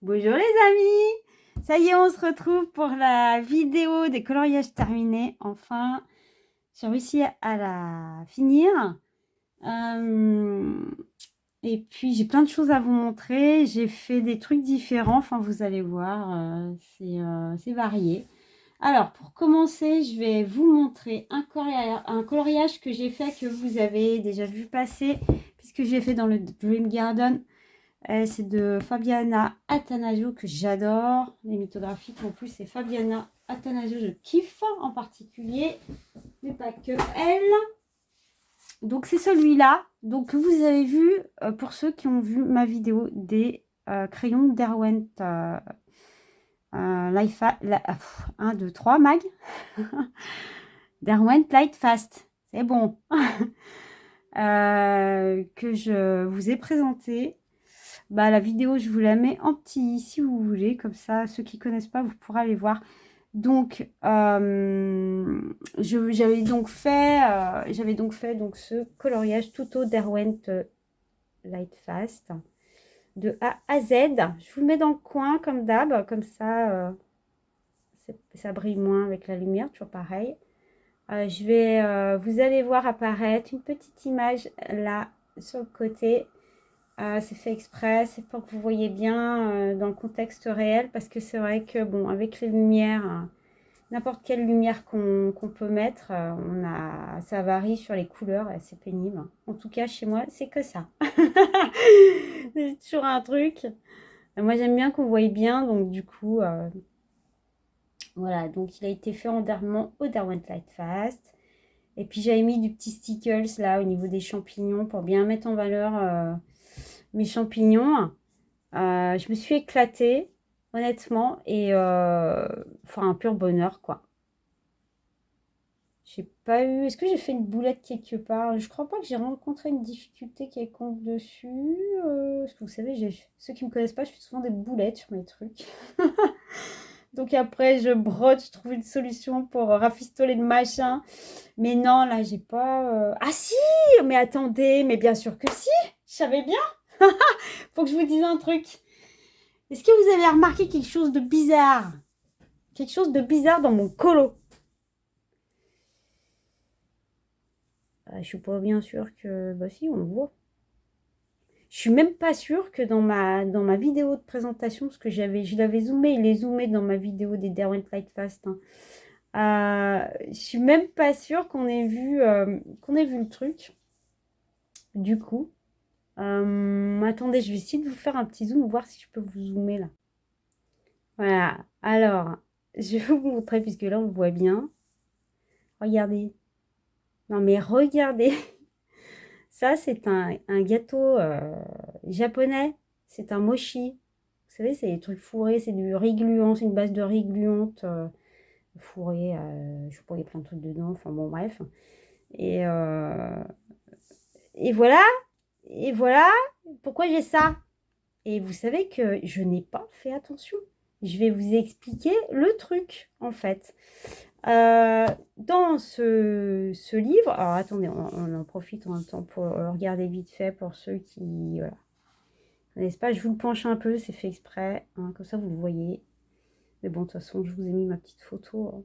Bonjour les amis! Ça y est, on se retrouve pour la vidéo des coloriages terminés. Enfin, j'ai réussi à la finir. Et puis, j'ai plein de choses à vous montrer. J'ai fait des trucs différents. Enfin, vous allez voir, c'est varié. Alors, pour commencer, je vais vous montrer un coloriage que j'ai fait, que vous avez déjà vu passer, puisque j'ai fait dans le Dream Garden. C'est de Fabiana Attanasio que j'adore. Les mythographiques en plus, c'est Fabiana Attanasio, je kiffe en particulier, mais pas que elle. Donc c'est celui-là. Donc vous avez vu, pour ceux qui ont vu ma vidéo des crayons Derwent Life 1, 2, 3 mag. Derwent Light Fast. C'est bon. Que je vous ai présenté. Bah, la vidéo, je vous la mets en petit si vous voulez. Comme ça, ceux qui ne connaissent pas, vous pourrez aller voir. Donc, j'avais donc fait donc, ce coloriage Tuto Derwent Light Fast de A à Z. Je vous le mets dans le coin comme d'hab. Comme ça, ça brille moins avec la lumière. Toujours pareil. Vous allez voir apparaître une petite image là sur le côté. C'est fait exprès, c'est pour que vous voyez bien dans le contexte réel, parce que c'est vrai que, bon, avec les lumières, n'importe quelle lumière qu'on peut mettre, ça varie sur les couleurs, c'est pénible. En tout cas, chez moi, c'est que ça. C'est toujours un truc. Moi, j'aime bien qu'on voie bien, donc du coup, voilà. Donc, il a été fait en au Derwent Light Fast. Et puis, j'avais mis du petit stickles là, au niveau des champignons, pour bien mettre en valeur mes champignons. Je me suis éclatée, honnêtement, et enfin un pur bonheur, quoi. J'ai pas eu... Est-ce que j'ai fait une boulette quelque part? Je crois pas que j'ai rencontré une difficulté quelconque dessus. Parce que vous savez, ceux qui me connaissent pas, je fais souvent des boulettes sur mes trucs. Donc après, je brode, je trouve une solution pour rafistoler le machin. Mais non, là, j'ai pas... Ah si! Mais attendez, mais bien sûr que si! Je savais bien! Faut que je vous dise un truc. Est-ce que vous avez remarqué quelque chose de bizarre? Quelque chose de bizarre dans mon colo? Je suis pas bien sûre que... Bah si, on le voit. Je suis même pas sûre que dans ma vidéo de présentation, parce que je l'avais zoomé, il est zoomé dans ma vidéo des Derwent Lightfast. Hein. Je suis même pas sûre qu'on ait vu le truc. Du coup, attendez, je vais essayer de vous faire un petit zoom, voir si je peux vous zoomer là. Voilà. Alors, je vais vous montrer puisque là on le voit bien. Regardez. Non mais regardez. Ça, c'est un gâteau japonais. C'est un mochi. Vous savez, c'est des trucs fourrés, c'est du riz gluant, c'est une base de riz gluante fourrée. Je sais pas, il y a plein de trucs dedans. Enfin bon, bref. Et, euh, et voilà. Et voilà. Pourquoi j'ai ça? Et vous savez que je n'ai pas fait attention. Je vais vous expliquer le truc, en fait. Dans ce livre, alors attendez, on en profite en même temps pour le regarder vite fait pour ceux qui voilà, connaissent pas. Je vous le penche un peu, c'est fait exprès, hein, comme ça vous le voyez. Mais bon, de toute façon, je vous ai mis ma petite photo. Hein.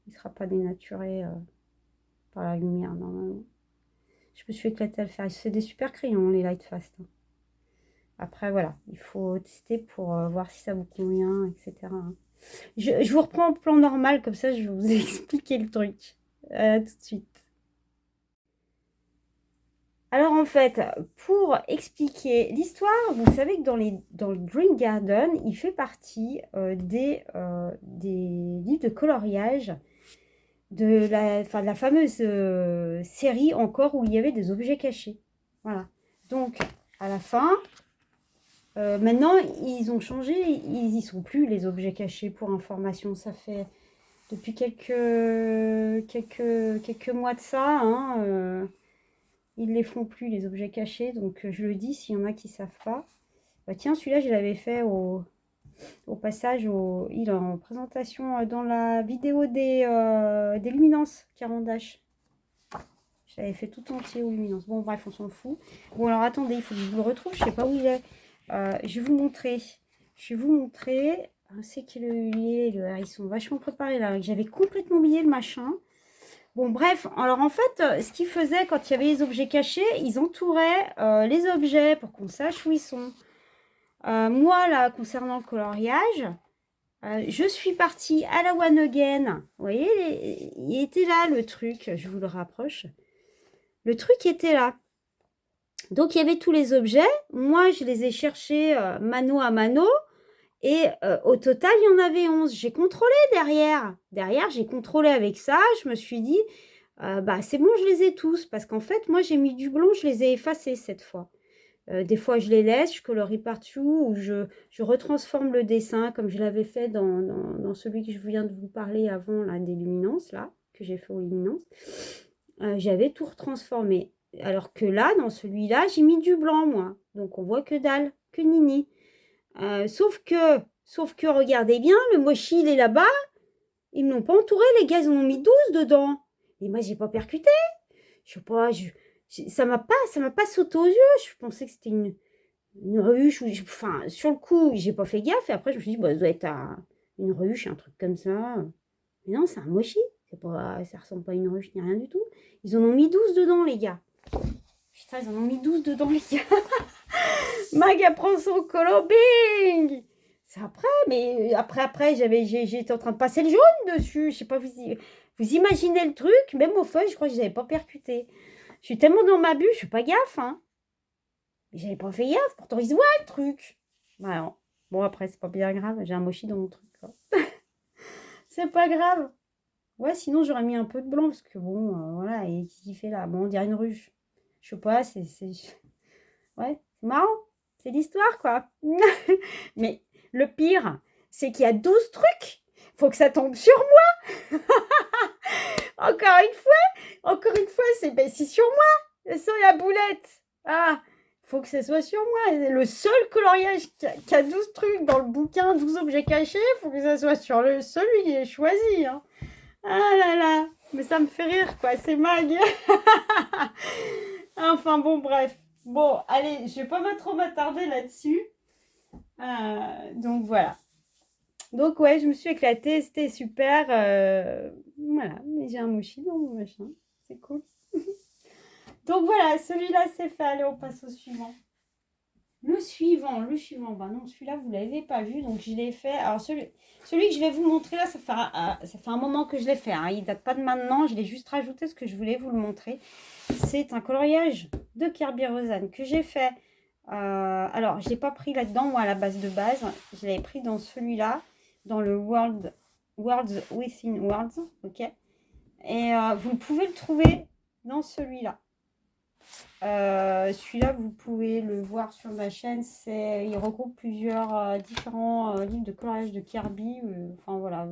Il ne sera pas dénaturé par la lumière, normalement. Je me suis éclatée à le faire. C'est des super crayons, les Lightfast. Hein. Après, voilà, il faut tester pour voir si ça vous convient, etc. Hein. Je vous reprends en plan normal, comme ça je vais vous expliquer le truc. Tout de suite. Alors en fait, pour expliquer l'histoire, vous savez que dans le Dream Garden, il fait partie des livres de coloriage de la fameuse série encore où il y avait des objets cachés. Voilà. Donc à la fin, maintenant ils ont changé, ils n'y sont plus les objets cachés pour information. Ça fait depuis quelques mois de ça. Hein, ils les font plus, les objets cachés. Donc, je le dis s'il y en a qui ne savent pas. Bah, tiens, celui-là, je l'avais fait au passage, il est en présentation dans la vidéo des Luminances Carandache. Je l'avais fait tout entier aux Luminances. Bon, bref, on s'en fout. Bon, alors attendez, il faut que je vous le retrouve. Je ne sais pas où il est. Je vais vous montrer. Je vais vous montrer. C'est que ils sont vachement préparés là. J'avais complètement oublié le machin. Bon, bref. Alors, en fait, ce qu'ils faisaient quand il y avait les objets cachés, ils entouraient les objets pour qu'on sache où ils sont. Moi, là, concernant le coloriage, je suis partie à la One Again. Vous voyez, il était là, le truc. Je vous le rapproche. Le truc était là. Donc, il y avait tous les objets. Moi, je les ai cherchés mano à mano. Et au total, il y en avait 11. J'ai contrôlé derrière. Derrière, j'ai contrôlé avec ça. Je me suis dit, bah, c'est bon, je les ai tous. Parce qu'en fait, moi, j'ai mis du blanc, je les ai effacés cette fois. Des fois, je les laisse, je colorie partout ou je retransforme le dessin comme je l'avais fait dans celui que je viens de vous parler avant, là, des luminances, là, que j'ai fait aux luminances. J'avais tout retransformé. Alors que là, dans celui-là, j'ai mis du blanc, moi. Donc, on voit que dalle, que nini. Sauf que, regardez bien, le mochi, il est là-bas. Ils ne l'ont pas entouré, les gars, ils en ont mis 12 dedans. Et moi, j'ai pas percuté. Je sais pas, ça m'a pas sauté aux yeux. Je pensais que c'était une ruche. Enfin, sur le coup, j'ai pas fait gaffe. Et après, je me suis dit, bah, ça doit être une ruche, un truc comme ça. Mais non, c'est un mochi. Ça ressemble pas à une ruche ni rien du tout. Ils en ont mis 12 dedans, les gars. Putain, ils en ont mis 12 dedans, les gars. Mag apprend son colo, bing. C'est après, mais après, j'étais en train de passer le jaune dessus. Je sais pas, vous imaginez le truc, même au feu, je crois que je n'avais pas percuté. Je suis tellement dans ma bulle, je fais pas gaffe, hein. J'avais pas fait gaffe, pourtant il se voit le truc. Bah, bon, après, c'est pas bien grave, j'ai un mochi dans mon truc. C'est pas grave. Ouais, sinon j'aurais mis un peu de blanc, parce que bon, voilà, et qui fait là? Bon, on dirait une ruche. Je sais pas, ouais, c'est marrant. C'est l'histoire, quoi. Mais le pire, c'est qu'il y a 12 trucs. Faut que ça tombe sur moi. Encore une fois, c'est sur moi. C'est la boulette. Ah, faut que ça soit sur moi. Le seul coloriage qui a 12 trucs dans le bouquin, 12 objets cachés, faut que ça soit sur celui que j'ai choisi. Hein. Ah là là. Mais ça me fait rire, quoi. C'est mag. Enfin, bon, bref. Bon, allez, je vais pas trop m'attarder là-dessus. Donc, voilà. Donc, ouais, je me suis éclatée. C'était super. Voilà. Mais j'ai un mochi dans mon machin. C'est cool. Donc, voilà. Celui-là, c'est fait. Allez, on passe au suivant. Le suivant. Bah non, celui-là, vous ne l'avez pas vu. Donc, je l'ai fait. Alors, celui que je vais vous montrer là, ça fait un moment que je l'ai fait. Hein. Il ne date pas de maintenant. Je l'ai juste rajouté parce que je voulais vous le montrer. C'est un coloriage de Kerby Rosanne que j'ai fait. Alors, je ne l'ai pas pris là-dedans, moi, à la base de base. Je l'avais pris dans celui-là, dans le Worlds Within Worlds. Ok. Et vous pouvez le trouver dans celui-là. Celui-là, vous pouvez le voir sur ma chaîne. Il regroupe plusieurs différents livres de coloriage de Kirby. Enfin, voilà.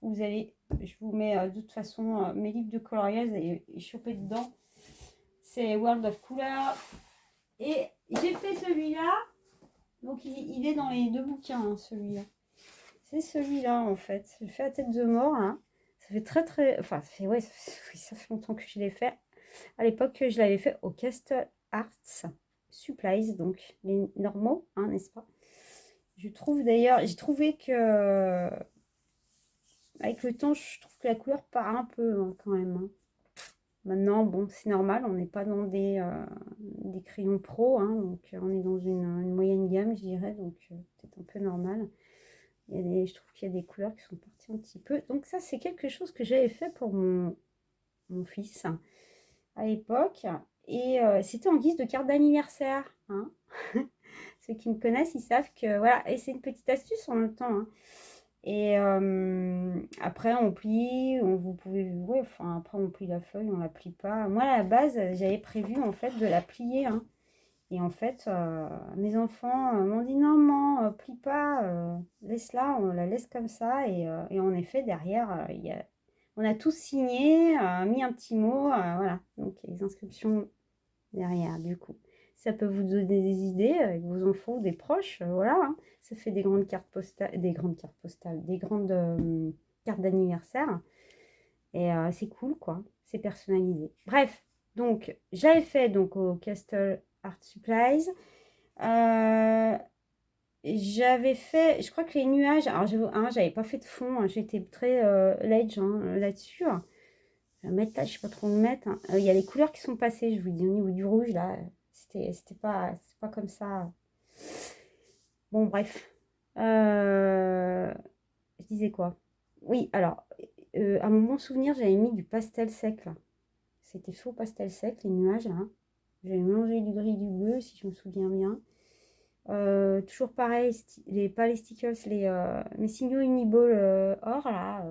Vous allez... Je vous mets de toute façon mes livres de coloriage et choper dedans. C'est World of Color. Et j'ai fait celui-là. Donc, il est dans les deux bouquins, hein, celui-là. C'est celui-là, en fait. Je fait à tête de mort, hein. Ça fait très... Enfin, ça fait longtemps que je l'ai fait. À l'époque, je l'avais fait au Castle Arts Supplies, donc les normaux, hein, n'est-ce pas? Je trouve d'ailleurs... J'ai trouvé que... Avec le temps, je trouve que la couleur part un peu, hein, quand même, hein. Maintenant, bon, c'est normal, on n'est pas dans des crayons pro, hein, donc on est dans une moyenne gamme, je dirais, donc peut-être un peu normal. Je trouve qu'il y a des couleurs qui sont parties un petit peu. Donc ça, c'est quelque chose que j'avais fait pour mon fils à l'époque. Et c'était en guise de carte d'anniversaire. Hein. Ceux qui me connaissent, ils savent que, voilà, et c'est une petite astuce en même temps, hein. Et après, on plie, vous pouvez, ouais, enfin, après, on plie la feuille, on la plie pas. Moi, à la base, j'avais prévu, en fait, de la plier, hein. Et en fait, mes enfants m'ont dit, non, maman, plie pas, laisse-la, on la laisse comme ça. Et en effet, derrière, on a tous signé, mis un petit mot, voilà. Donc, il y a les inscriptions derrière, du coup. Ça peut vous donner des idées avec vos enfants ou des proches, voilà. Hein. Ça fait des grandes cartes postales, des grandes cartes d'anniversaire. Et c'est cool, quoi. C'est personnalisé. Bref, donc, j'avais fait donc au Castle Art Supplies. j'avais fait, je crois que les nuages, alors j'avais pas fait de fond, hein, j'étais très ledge là-dessus. Je vais mettre là, je sais pas trop où le mettre, hein. Il y a les couleurs qui sont passées, je vous dis, au niveau du rouge, là, c'était pas comme ça. Bon, bref. Je disais quoi? Oui, alors, à mon bon souvenir, j'avais mis du pastel sec, là. C'était faux pastel sec, les nuages, là. J'avais mélangé du gris et du bleu, si je me souviens bien. Toujours pareil, pas les stickers, mes signaux Uniball or, là.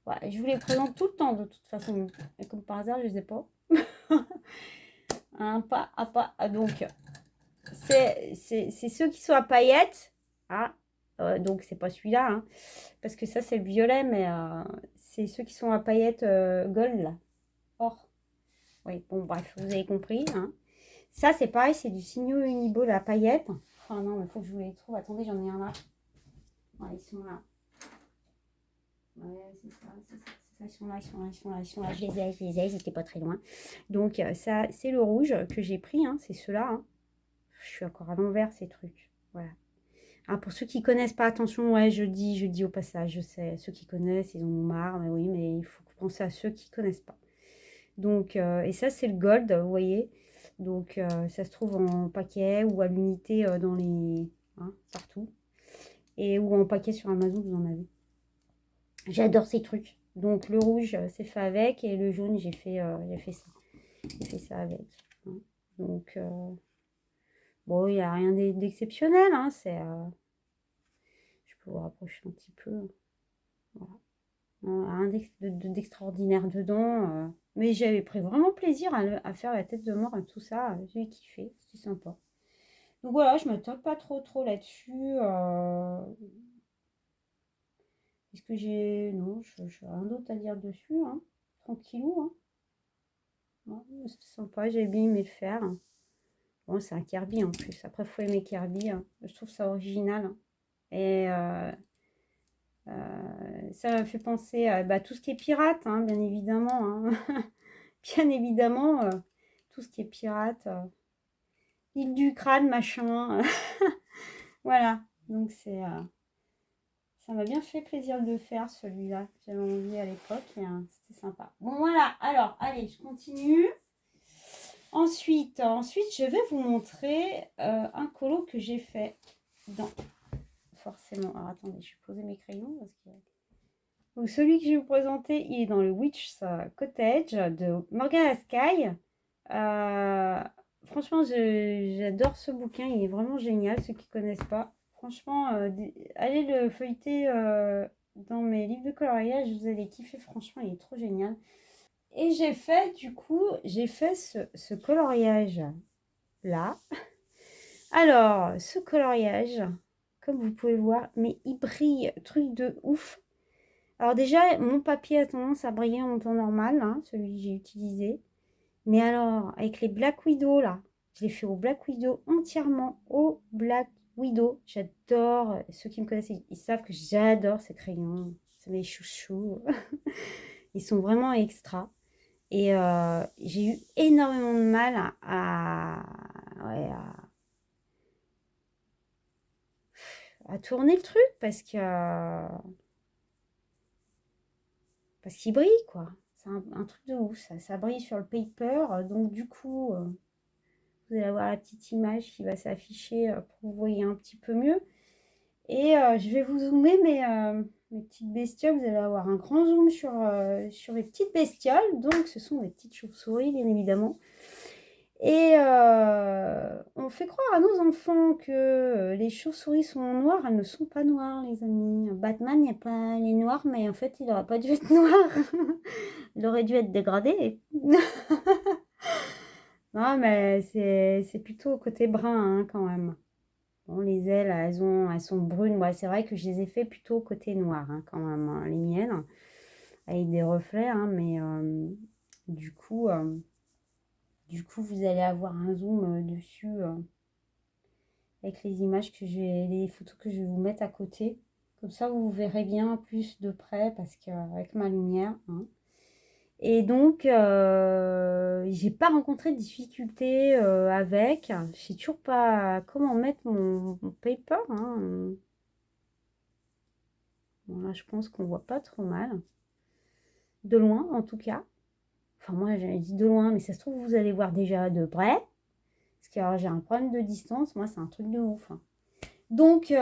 Ouais, je vous les présente tout le temps, de toute façon. Et comme par hasard, je les ai pas. Un pas à pas. Donc, c'est ceux qui sont à paillettes. Ah, donc c'est pas celui-là, hein, parce que ça, c'est le violet, mais c'est ceux qui sont à paillettes gold, là. Or. Oui, bon, bref, vous avez compris, hein. Ça, c'est pareil, c'est du signaux Uniball à paillettes. Enfin, non, mais il faut que je vous les trouve. Attendez, j'en ai un là. Ouais, ils sont là. Ouais, c'est ça, c'est ça, c'est ça. Ils sont là, ils sont là, ils sont là, ils sont là. Je les ai, ils étaient pas très loin. Donc, ça, c'est le rouge que j'ai pris, hein, c'est ceux-là, hein. Je suis encore à l'envers, ces trucs. Voilà. Ah, pour ceux qui connaissent pas, attention, ouais, je dis au passage, je sais, ceux qui connaissent, ils en ont marre, mais oui, mais il faut penser à ceux qui connaissent pas. Donc, et ça, c'est le gold, vous voyez. Donc, ça se trouve en paquet ou à l'unité dans les... hein, partout. Et ou en paquet sur Amazon, vous en avez. J'adore ces trucs. Donc, le rouge, c'est fait avec. Et le jaune, j'ai fait ça. J'ai fait ça avec. Hein. Donc, bon, il n'y a rien d'exceptionnel. Hein, je peux vous rapprocher un petit peu. Voilà. Rien d'extraordinaire dedans. Mais j'avais pris vraiment plaisir à faire la tête de mort et tout ça. J'ai kiffé. C'était sympa. Donc voilà, je me toque pas trop là-dessus. Est-ce que j'ai... Non, je n'ai rien d'autre à dire dessus. Hein. Tranquillou. Hein. Ouais, c'était sympa, j'ai bien aimé le faire. Bon, c'est un Kirby en plus. Après, il faut aimer Kirby. Hein. Je trouve ça original. Hein. Et ça m'a fait penser à bah, tout ce qui est pirate, hein, bien évidemment. Hein. Bien évidemment, tout ce qui est pirate. Île du crâne, machin. Voilà. Donc, ça m'a bien fait plaisir de le faire, celui-là. J'avais envie à l'époque et c'était sympa. Bon, voilà. Alors, allez, je continue. Ensuite, je vais vous montrer un colo que j'ai fait dans... Forcément. Alors, attendez, je vais poser mes crayons parce que... Donc, celui que je vais vous présenter, il est dans le Witch's Cottage de Morgana Sky. Franchement, j'adore ce bouquin. Il est vraiment génial. Ceux qui ne connaissent pas, franchement, allez le feuilleter dans mes livres de coloriage. Vous allez kiffer. Franchement, il est trop génial. Et j'ai fait, du coup, ce coloriage-là. Alors, ce coloriage, comme vous pouvez voir, mais il brille, truc de ouf. Alors déjà, mon papier a tendance à briller en temps normal, hein, celui que j'ai utilisé. Mais alors, avec les Black Widow, là, je l'ai fait au Black Widow, entièrement au Black Widow. J'adore, ceux qui me connaissent, ils savent que j'adore ces crayons. C'est mes chouchous. Ils sont vraiment extra. Et j'ai eu énormément de mal ouais, à tourner le truc parce qu'il brille, quoi. C'est un truc de ouf, ça brille sur le paper. Donc, du coup, vous allez avoir la petite image qui va s'afficher pour que vous voyez un petit peu mieux. Et je vais vous zoomer mes petites bestioles. Vous allez avoir un grand zoom sur les petites bestioles. Donc, ce sont des petites chauves-souris, bien évidemment. Et on fait croire à nos enfants que les chauves-souris sont noires. Elles ne sont pas noires, les amis. Batman, il n'y a pas les noirs, mais en fait, il n'aurait pas dû être noir. Il aurait dû être dégradé. Non, mais c'est plutôt côté brun, hein, quand même. Bon, les ailes, elles sont brunes. Ouais, c'est vrai que je les ai fait plutôt côté noir, hein, quand même, hein, les miennes. Avec des reflets, hein, mais du coup... vous allez avoir un zoom dessus avec les images les photos que je vais vous mettre à côté. Comme ça, vous verrez bien plus de près parce qu'avec ma lumière. Hein. Et donc, j'ai pas rencontré de difficultés avec. Je sais toujours pas comment mettre mon paper, hein. Bon, là, je pense qu'on voit pas trop mal. De loin, en tout cas. Enfin, moi, j'avais dit de loin, mais ça se trouve, vous allez voir déjà de près. Parce que alors, j'ai un problème de distance. Moi, c'est un truc de ouf, hein. Donc,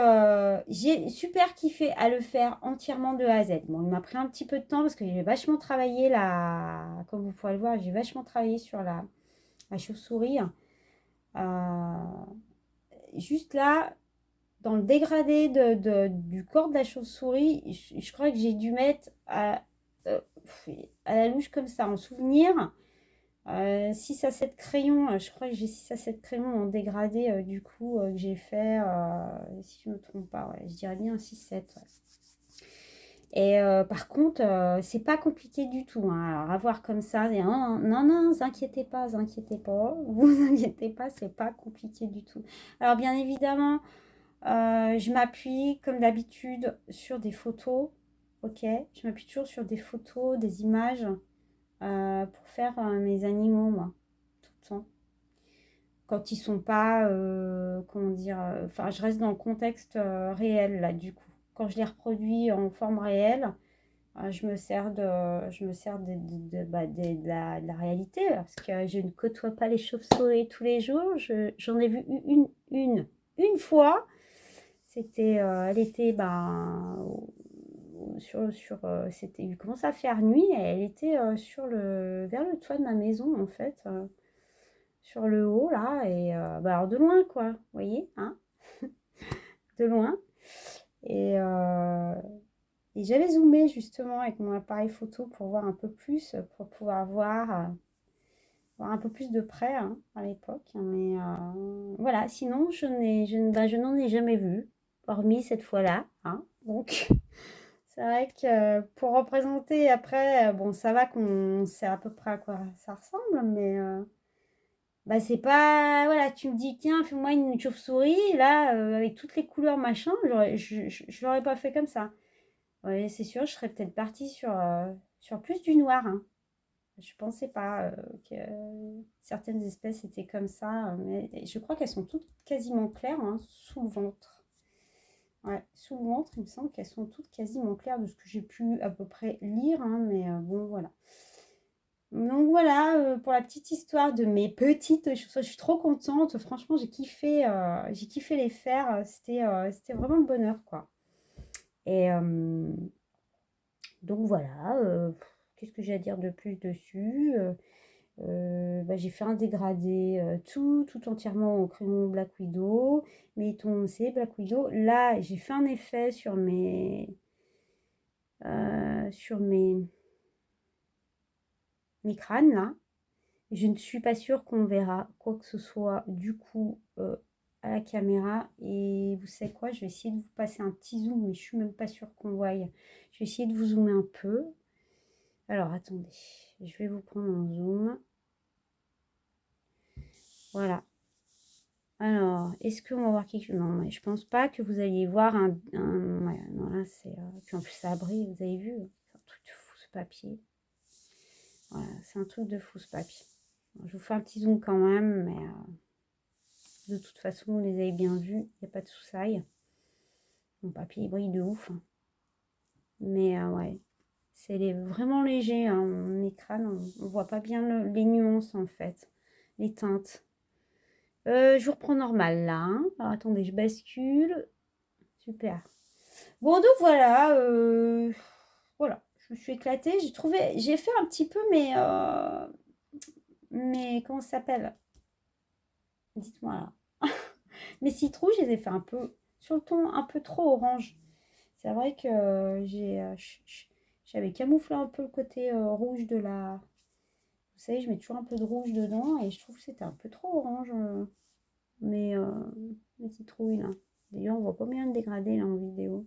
j'ai super kiffé à le faire entièrement de A à Z. Bon, il m'a pris un petit peu de temps parce que j'ai vachement travaillé là, comme vous pourrez le voir, j'ai vachement travaillé sur la chauve-souris. Euh, juste là, dans le dégradé du corps de la chauve-souris, je crois que j'ai dû mettre euh, à la louche comme ça, en souvenir. 6 à 7 crayons, je crois que j'ai 6 à 7 crayons en dégradé du coup que j'ai fait, si je ne me trompe pas, ouais, je dirais bien 6-7. Ouais. Et par contre, c'est pas compliqué du tout, hein. Alors à voir comme ça, et, non, non, non, vous inquiétez pas, vous inquiétez pas, vous inquiétez pas, c'est pas compliqué du tout. Alors bien évidemment, je m'appuie comme d'habitude sur des photos, ok? Je m'appuie toujours sur des photos, des images pour faire mes animaux, moi, tout le temps. Quand ils sont pas, comment dire, enfin, je reste dans le contexte réel, là, du coup. Quand je les reproduis en forme réelle, je me sers de la réalité, parce que je ne côtoie pas les chauves-souris tous les jours. J'en ai vu une fois. C'était, elle était, c'était, il commençait à faire nuit et elle était vers le toit de ma maison, en fait, sur le haut, là, et alors de loin, quoi, vous voyez, hein, de loin. Et, euh, et j'avais zoomé, justement, avec mon appareil photo pour voir un peu plus, pour pouvoir voir un peu plus de près, hein, à l'époque. Mais voilà, sinon, je n'en ai jamais vu, hormis cette fois-là, hein, donc... C'est vrai que pour représenter après, bon, ça va qu'on sait à peu près à quoi ça ressemble, mais c'est pas. Voilà, tu me dis, tiens, fais-moi une chauve-souris, là, avec toutes les couleurs, machin, je l'aurais pas fait comme ça. Ouais, c'est sûr, je serais peut-être partie sur plus du noir, hein. Je pensais pas que certaines espèces étaient comme ça, mais je crois qu'elles sont toutes quasiment claires, hein, sous le ventre. Ouais, sous le ventre, il me semble qu'elles sont toutes quasiment claires de ce que j'ai pu à peu près lire, hein, mais bon, voilà. Donc voilà, pour la petite histoire de mes petites choses, je suis trop contente. Franchement, j'ai kiffé les faire. C'était vraiment le bonheur, quoi. Et donc voilà, qu'est-ce que j'ai à dire de plus dessus? J'ai fait un dégradé tout entièrement au crayon Black Widow. Mais c'est Black Widow. Là, j'ai fait un effet sur mes crânes, là. Je ne suis pas sûre qu'on verra quoi que ce soit du coup à la caméra. Et vous savez quoi? Je vais essayer de vous passer un petit zoom, mais je suis même pas sûre qu'on voie. Je vais essayer de vous zoomer un peu. Alors, attendez. Je vais vous prendre en zoom. Voilà. Alors, est-ce qu'on va voir quelque chose? Non, mais je pense pas que vous alliez voir ouais, non, là, c'est... Puis en plus, ça brille, vous avez vu? C'est un truc de fou, ce papier. Voilà, c'est un truc de fou, ce papier. Bon, je vous fais un petit zoom quand même, mais de toute façon, vous les avez bien vus. Il n'y a pas de soussaille. Mon papier, il brille de ouf, hein. Mais ouais, c'est vraiment léger, hein. Mon écran, on voit pas bien les nuances, en fait. Les teintes. Je vous reprends normal, là, hein. Alors, attendez, je bascule. Super. Bon, donc voilà, voilà, je me suis éclatée. J'ai fait un petit peu comment ça s'appelle? Dites-moi là. Mes citrouilles, je les ai fait un peu sur le ton un peu trop orange. C'est vrai que j'avais camouflé un peu le côté rouge de la... Vous savez, je mets toujours un peu de rouge dedans et je trouve que c'était un peu trop orange. Mais mes citrouilles là. D'ailleurs, on voit pas bien le dégradé là en vidéo.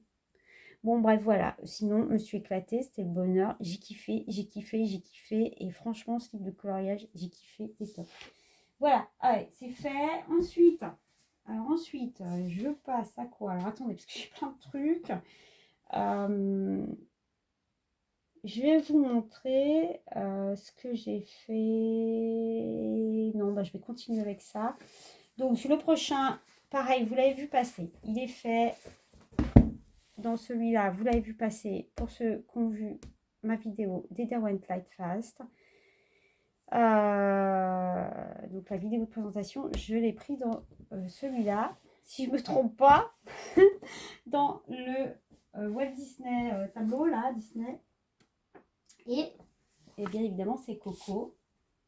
Bon, bref, voilà. Sinon, je me suis éclatée, c'était le bonheur. J'ai kiffé, j'ai kiffé, j'ai kiffé. Et franchement, ce type de coloriage, j'ai kiffé et top. Voilà, allez, c'est fait. Ensuite, je passe à quoi? Alors, attendez, parce que j'ai plein de trucs. je vais vous montrer ce que j'ai fait. Non, bah, je vais continuer avec ça. Donc, le prochain, pareil, vous l'avez vu passer. Il est fait dans celui-là. Vous l'avez vu passer pour ceux qui ont vu ma vidéo des Derwent Lightfast. Donc, la vidéo de présentation, je l'ai pris dans celui-là. Si je ne me trompe pas, dans le Walt Disney tableau, là, Disney. Et bien évidemment, c'est Coco.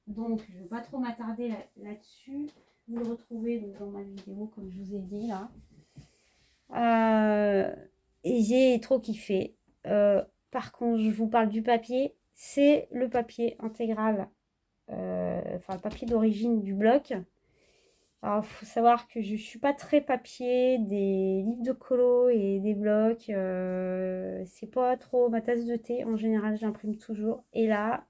Donc, je ne vais pas trop m'attarder là-dessus. Vous le retrouvez donc, dans ma vidéo, comme je vous ai dit là. Et j'ai trop kiffé. Par contre, je vous parle du papier. C'est le papier intégral, enfin le papier d'origine du bloc. Alors, il faut savoir que je ne suis pas très papier, des livres de colo et des blocs. C'est pas trop ma tasse de thé. En général, j'imprime toujours. Et là,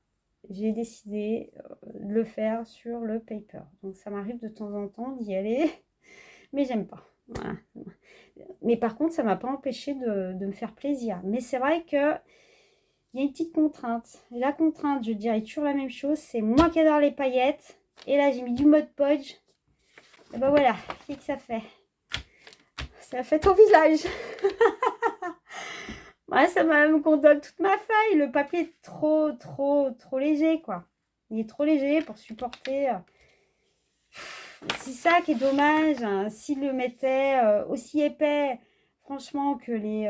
j'ai décidé de le faire sur le paper. Donc, ça m'arrive de temps en temps d'y aller, mais j'aime pas. Voilà. Mais par contre, ça ne m'a pas empêché de me faire plaisir. Mais c'est vrai que il y a une petite contrainte. Et la contrainte, je dirais toujours la même chose, c'est moi qui adore les paillettes. Et là, j'ai mis du Mod Podge. Et ben voilà, qu'est-ce que ça fait? Ça fait ton visage. Ouais, ça me condole toute ma feuille. Le papier est trop léger, quoi. Il est trop léger pour supporter. C'est ça qui est dommage. Hein. S'il le mettait aussi épais, franchement, que les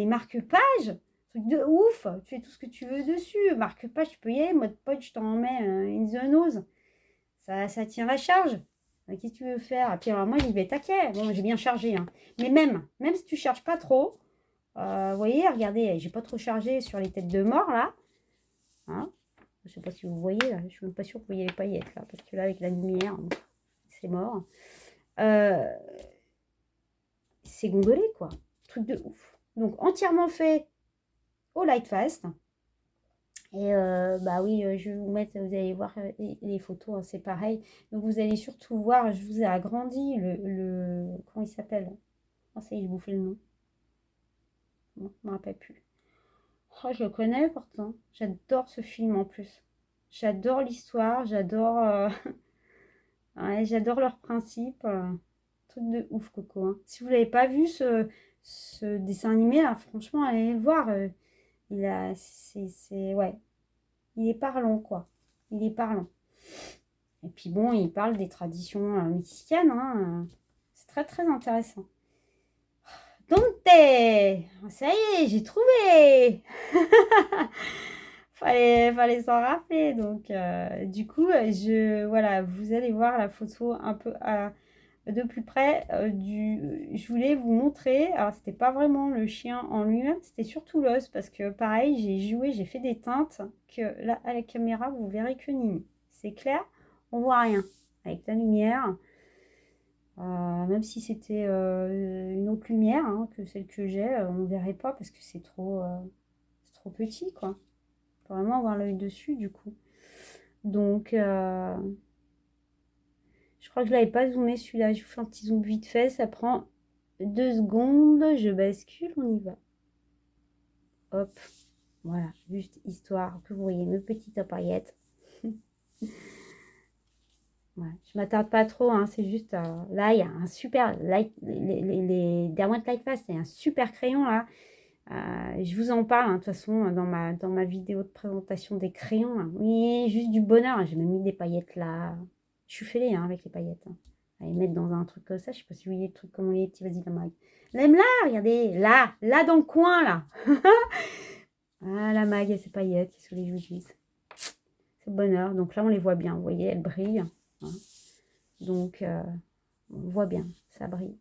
marque-pages, truc de ouf. Tu fais tout ce que tu veux dessus. Marque-page, tu peux y aller. Mode Podge, je t'en mets in the nose. Ça tient la charge. Qu'est-ce que tu veux faire? Et puis alors, moi, j'y vais taquet. Bon, j'ai bien chargé. Hein. Mais même si tu ne charges pas trop, vous voyez, regardez, j'ai pas trop chargé sur les têtes de mort, là. Hein, je ne sais pas si vous voyez, là. Je ne suis même pas sûre que vous voyez les paillettes, là. Parce que là, avec la lumière, c'est mort. C'est gondolé, quoi. Truc de ouf. Donc, entièrement fait au Lightfast. Et bah oui, je vais vous mettre, vous allez voir les photos, hein, c'est pareil. Donc vous allez surtout voir, je vous ai agrandi comment il s'appelle? Oh, ça y est, j'ai bouffé le nom. Bon, je ne me rappelle plus. Oh, je le connais pourtant. J'adore ce film en plus. J'adore l'histoire, ouais, j'adore leurs principes. Truc de ouf, Coco. Hein. Si vous l'avez pas vu, ce dessin animé, là, franchement, allez le voir. Ouais. Il est parlant, quoi. Il est parlant. Et puis bon, il parle des traditions mexicaines. Hein. C'est très intéressant. Dante! Ça y est, j'ai trouvé! fallait s'en rappeler. Donc, du coup, voilà, vous allez voir la photo un peu de plus près. Je voulais vous montrer. Alors, c'était pas vraiment le chien en lui-même, c'était surtout l'os. Parce que, pareil, j'ai fait des teintes que là, à la caméra, vous verrez que nini. C'est clair, on voit rien. Avec la lumière. Même si c'était une autre lumière hein, que celle que j'ai, on ne verrait pas parce que c'est trop petit, quoi. Faut vraiment avoir l'œil dessus, du coup. Donc, je crois que je ne l'avais pas zoomé, celui-là. Je vous fais un petit zoom vite fait. Ça prend 2 secondes. Je bascule, on y va. Hop. Voilà, juste histoire que vous voyez mes petites paillettes. Ouais, je m'attarde pas trop, hein, c'est juste là il y a un super les Derwent Lightfast, il y a un super crayon là. Je vous en parle hein, de toute façon dans ma vidéo de présentation des crayons. Hein. Oui, juste du bonheur. Hein. J'ai même mis des paillettes là. Je suis fêlée hein, avec les paillettes. Hein. À les mettre dans un truc comme ça. Je sais pas si vous voyez le truc comment il est petit. Vas-y la mag. Même là, regardez, là dans le coin là. Ah la mag et ses paillettes qui sont les joues. C'est le bonheur. Donc là on les voit bien. Vous voyez, elles brillent. Hein. Donc on voit bien, ça brille.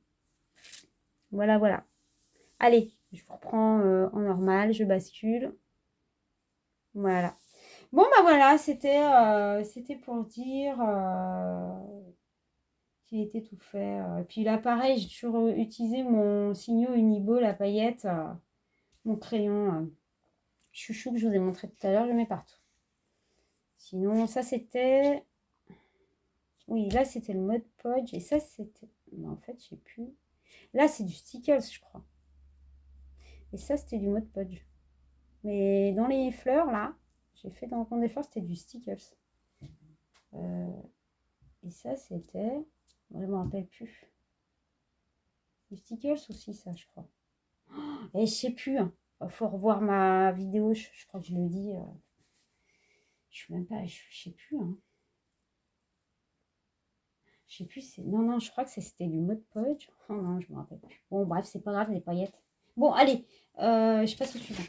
Voilà. Allez, je vous reprends en normal, je bascule. Voilà. Bon, bah voilà, c'était pour dire qu'il était tout fait. Puis là, pareil, j'ai toujours utilisé mon Signo Unibo, la paillette, mon crayon chouchou que je vous ai montré tout à l'heure, je le mets partout. Sinon, ça c'était... Oui, là c'était le mode Podge et ça c'était... Mais en fait, je sais plus. Là, c'est du Stickles, je crois. Et ça, c'était du mode Podge. Mais dans les fleurs, là, j'ai fait dans le compte des fleurs, c'était du Stickles. Et ça, c'était... Je ne me rappelle plus. Du Stickles aussi, ça, je crois. Et je sais plus. Hein. Faut revoir ma vidéo. Je crois que je le dis. Je suis même pas. Je sais plus. Hein. Je sais plus. Non, je crois que c'était du Mod Podge. Oh non, je me rappelle plus. Bon, bref, c'est pas grave, les paillettes. Bon, allez. Je passe au suivant.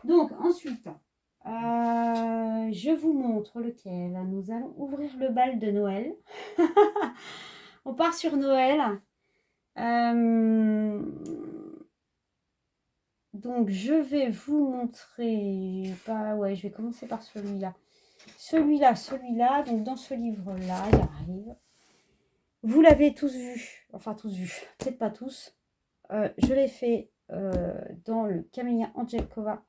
Donc, ensuite, je vous montre lequel. Nous allons ouvrir le bal de Noël. On part sur Noël. Donc, je vais vous montrer... ouais, je vais commencer par celui-là. Celui-là. Donc, dans ce livre-là, il arrive. Vous l'avez tous vu. Enfin, tous vu. Peut-être pas tous. Je l'ai fait dans le Camélia Angelkova.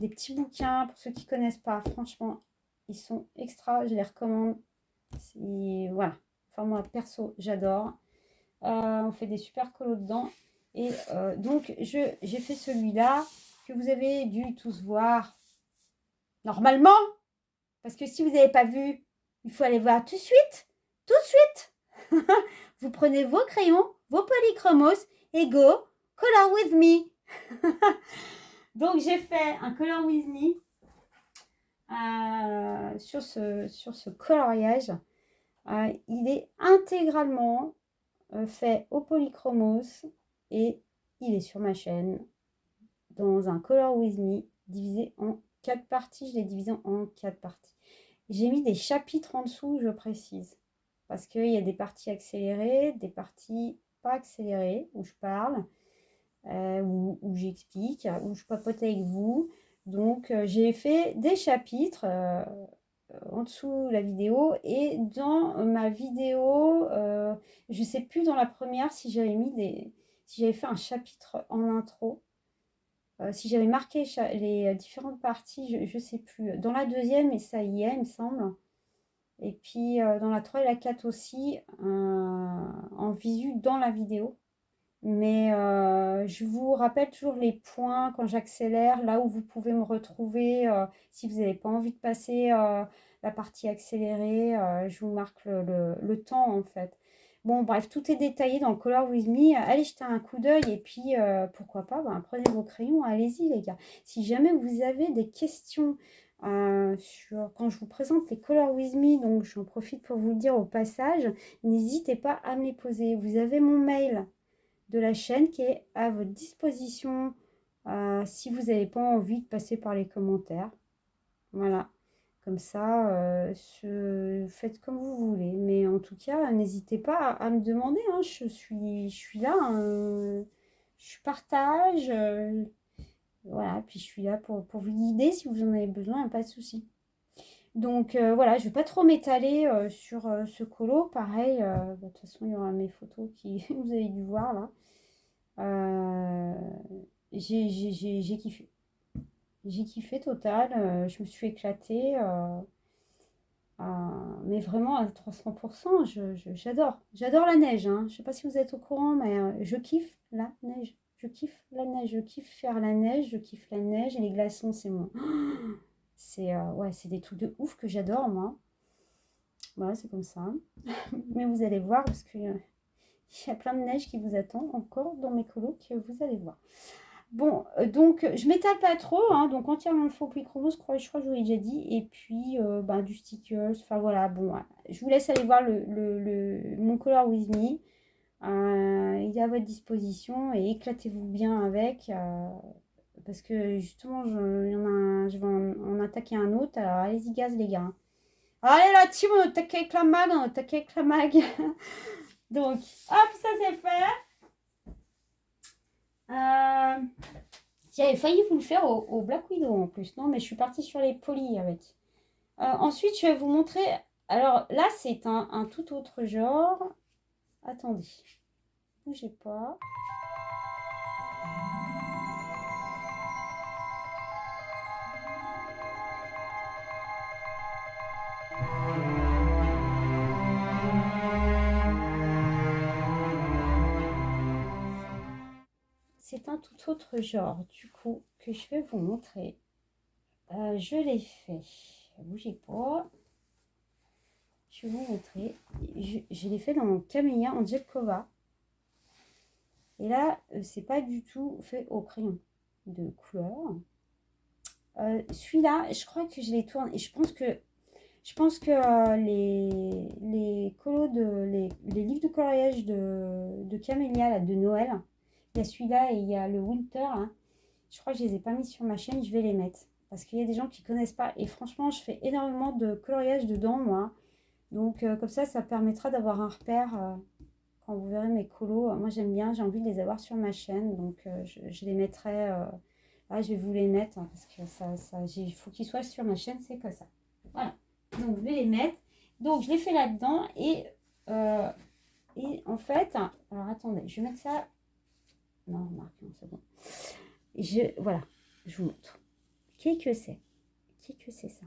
Des petits bouquins, pour ceux qui ne connaissent pas. Franchement, ils sont extra. Je les recommande. Voilà. Enfin, moi, perso, j'adore. On fait des super colos dedans. Et donc, j'ai fait celui-là que vous avez dû tous voir normalement. Parce que si vous n'avez pas vu, il faut aller voir tout de suite. Tout de suite. Vous prenez vos crayons, vos polychromos et go, color with me. Donc, j'ai fait un color with me sur ce coloriage. Il est intégralement fait au polychromos et il est sur ma chaîne dans un Color With Me divisé en 4 parties. Je l'ai divisé en 4 parties. J'ai mis des chapitres en dessous, je précise, parce qu'il y a des parties accélérées, des parties pas accélérées, où je parle, où j'explique, où je papote avec vous. Donc, j'ai fait des chapitres en dessous la vidéo, et dans ma vidéo, je ne sais plus dans la première si j'avais si j'avais fait un chapitre en intro, si j'avais marqué les différentes parties, je ne sais plus. Dans la deuxième, et ça y est, il me semble. Et puis dans la 3 et la 4 aussi, en visu dans la vidéo. Mais je vous rappelle toujours les points quand j'accélère, là où vous pouvez me retrouver. Si vous n'avez pas envie de passer la partie accélérée, je vous marque le temps en fait. Bon, bref, tout est détaillé dans le Color With Me. Allez jeter un coup d'œil et puis pourquoi pas, prenez vos crayons, allez-y les gars. Si jamais vous avez des questions quand je vous présente les Color With Me, donc j'en profite pour vous le dire au passage, n'hésitez pas à me les poser. Vous avez mon mail de la chaîne qui est à votre disposition si vous n'avez pas envie de passer par les commentaires. Voilà, comme ça, faites comme vous voulez. Mais en tout cas, n'hésitez pas à me demander. Hein, je suis là, je partage. Voilà, puis je suis là pour vous guider si vous en avez besoin, pas de souci. Donc voilà, je ne vais pas trop m'étaler sur ce colo. Pareil, de toute façon, il y aura mes photos qui vous avez dû voir là. J'ai kiffé. J'ai kiffé total. Je me suis éclatée. Mais vraiment à 300%. J'adore. J'adore la neige. Hein. Je ne sais pas si vous êtes au courant, mais je kiffe la neige. Je kiffe la neige. Je kiffe faire la neige. Je kiffe la neige. Et les glaçons, c'est moi. Ouais, c'est des trucs de ouf que j'adore, moi. Voilà, c'est comme ça. Mais vous allez voir, parce que il y a plein de neige qui vous attend encore dans mes colos que vous allez voir. Bon, donc je m'étale pas trop, hein, donc entièrement le faux polychromos, je crois que je vous l'ai déjà dit, et puis du stickers, enfin voilà, bon, je vous laisse aller voir mon Color With Me, il est à votre disposition, et éclatez-vous bien avec, parce que justement, je vais en attaquer un autre, alors allez-y gaz les gars. Allez là, team, on attaque avec la mag, Donc, hop, ça c'est fait. J'avais failli vous le faire au Black Widow en plus. Non, mais je suis partie sur les polis avec. Ensuite, je vais vous montrer. Alors là, c'est un tout autre genre. Attendez. Bougez pas. C'est un tout autre genre, du coup, que je vais vous montrer. Je l'ai fait. Bougez pas. Je vais vous montrer. Je l'ai fait dans Camélia Angelkova. Et là, c'est pas du tout fait au crayon de couleur. Celui-là, je crois que je l'ai tourné. Et je pense que les colos les livres de coloriage de Camélia là, de Noël, il y a celui-là et il y a le Winter. Hein. Je crois que je les ai pas mis sur ma chaîne. Je vais les mettre parce qu'il y a des gens qui connaissent pas. Et franchement, je fais énormément de coloriage dedans, moi. Donc, comme ça permettra d'avoir un repère quand vous verrez mes colos. Moi, j'aime bien, j'ai envie de les avoir sur ma chaîne. Donc, je les mettrai. Là, je vais vous les mettre hein, parce que il faut qu'ils soient sur ma chaîne, c'est comme ça. Voilà. Donc, je vais les mettre. Donc, je les fais là-dedans. Et en fait, alors attendez, je vais mettre ça. Non, remarquez, c'est bon. Voilà, je vous montre. Qu'est-ce que c'est? Qu'est-ce que c'est ça?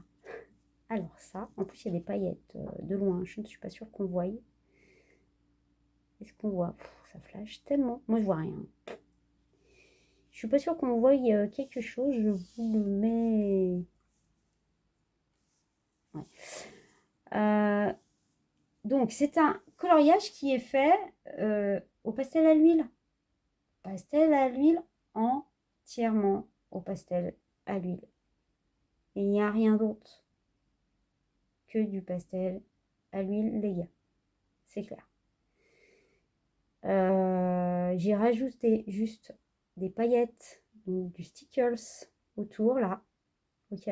Alors ça, en plus il y a des paillettes de loin, je ne suis pas sûre qu'on voie. Est-ce qu'on voit? Ça flash tellement. Moi je vois rien. Je suis pas sûre qu'on voie quelque chose, je vous le mets. Ouais. Donc c'est un coloriage qui est fait au pastel à l'huile. Pastel à l'huile entièrement au pastel à l'huile. Et il n'y a rien d'autre que du pastel à l'huile, les gars. C'est clair. J'ai rajouté juste des paillettes, donc du stickers autour là, ok,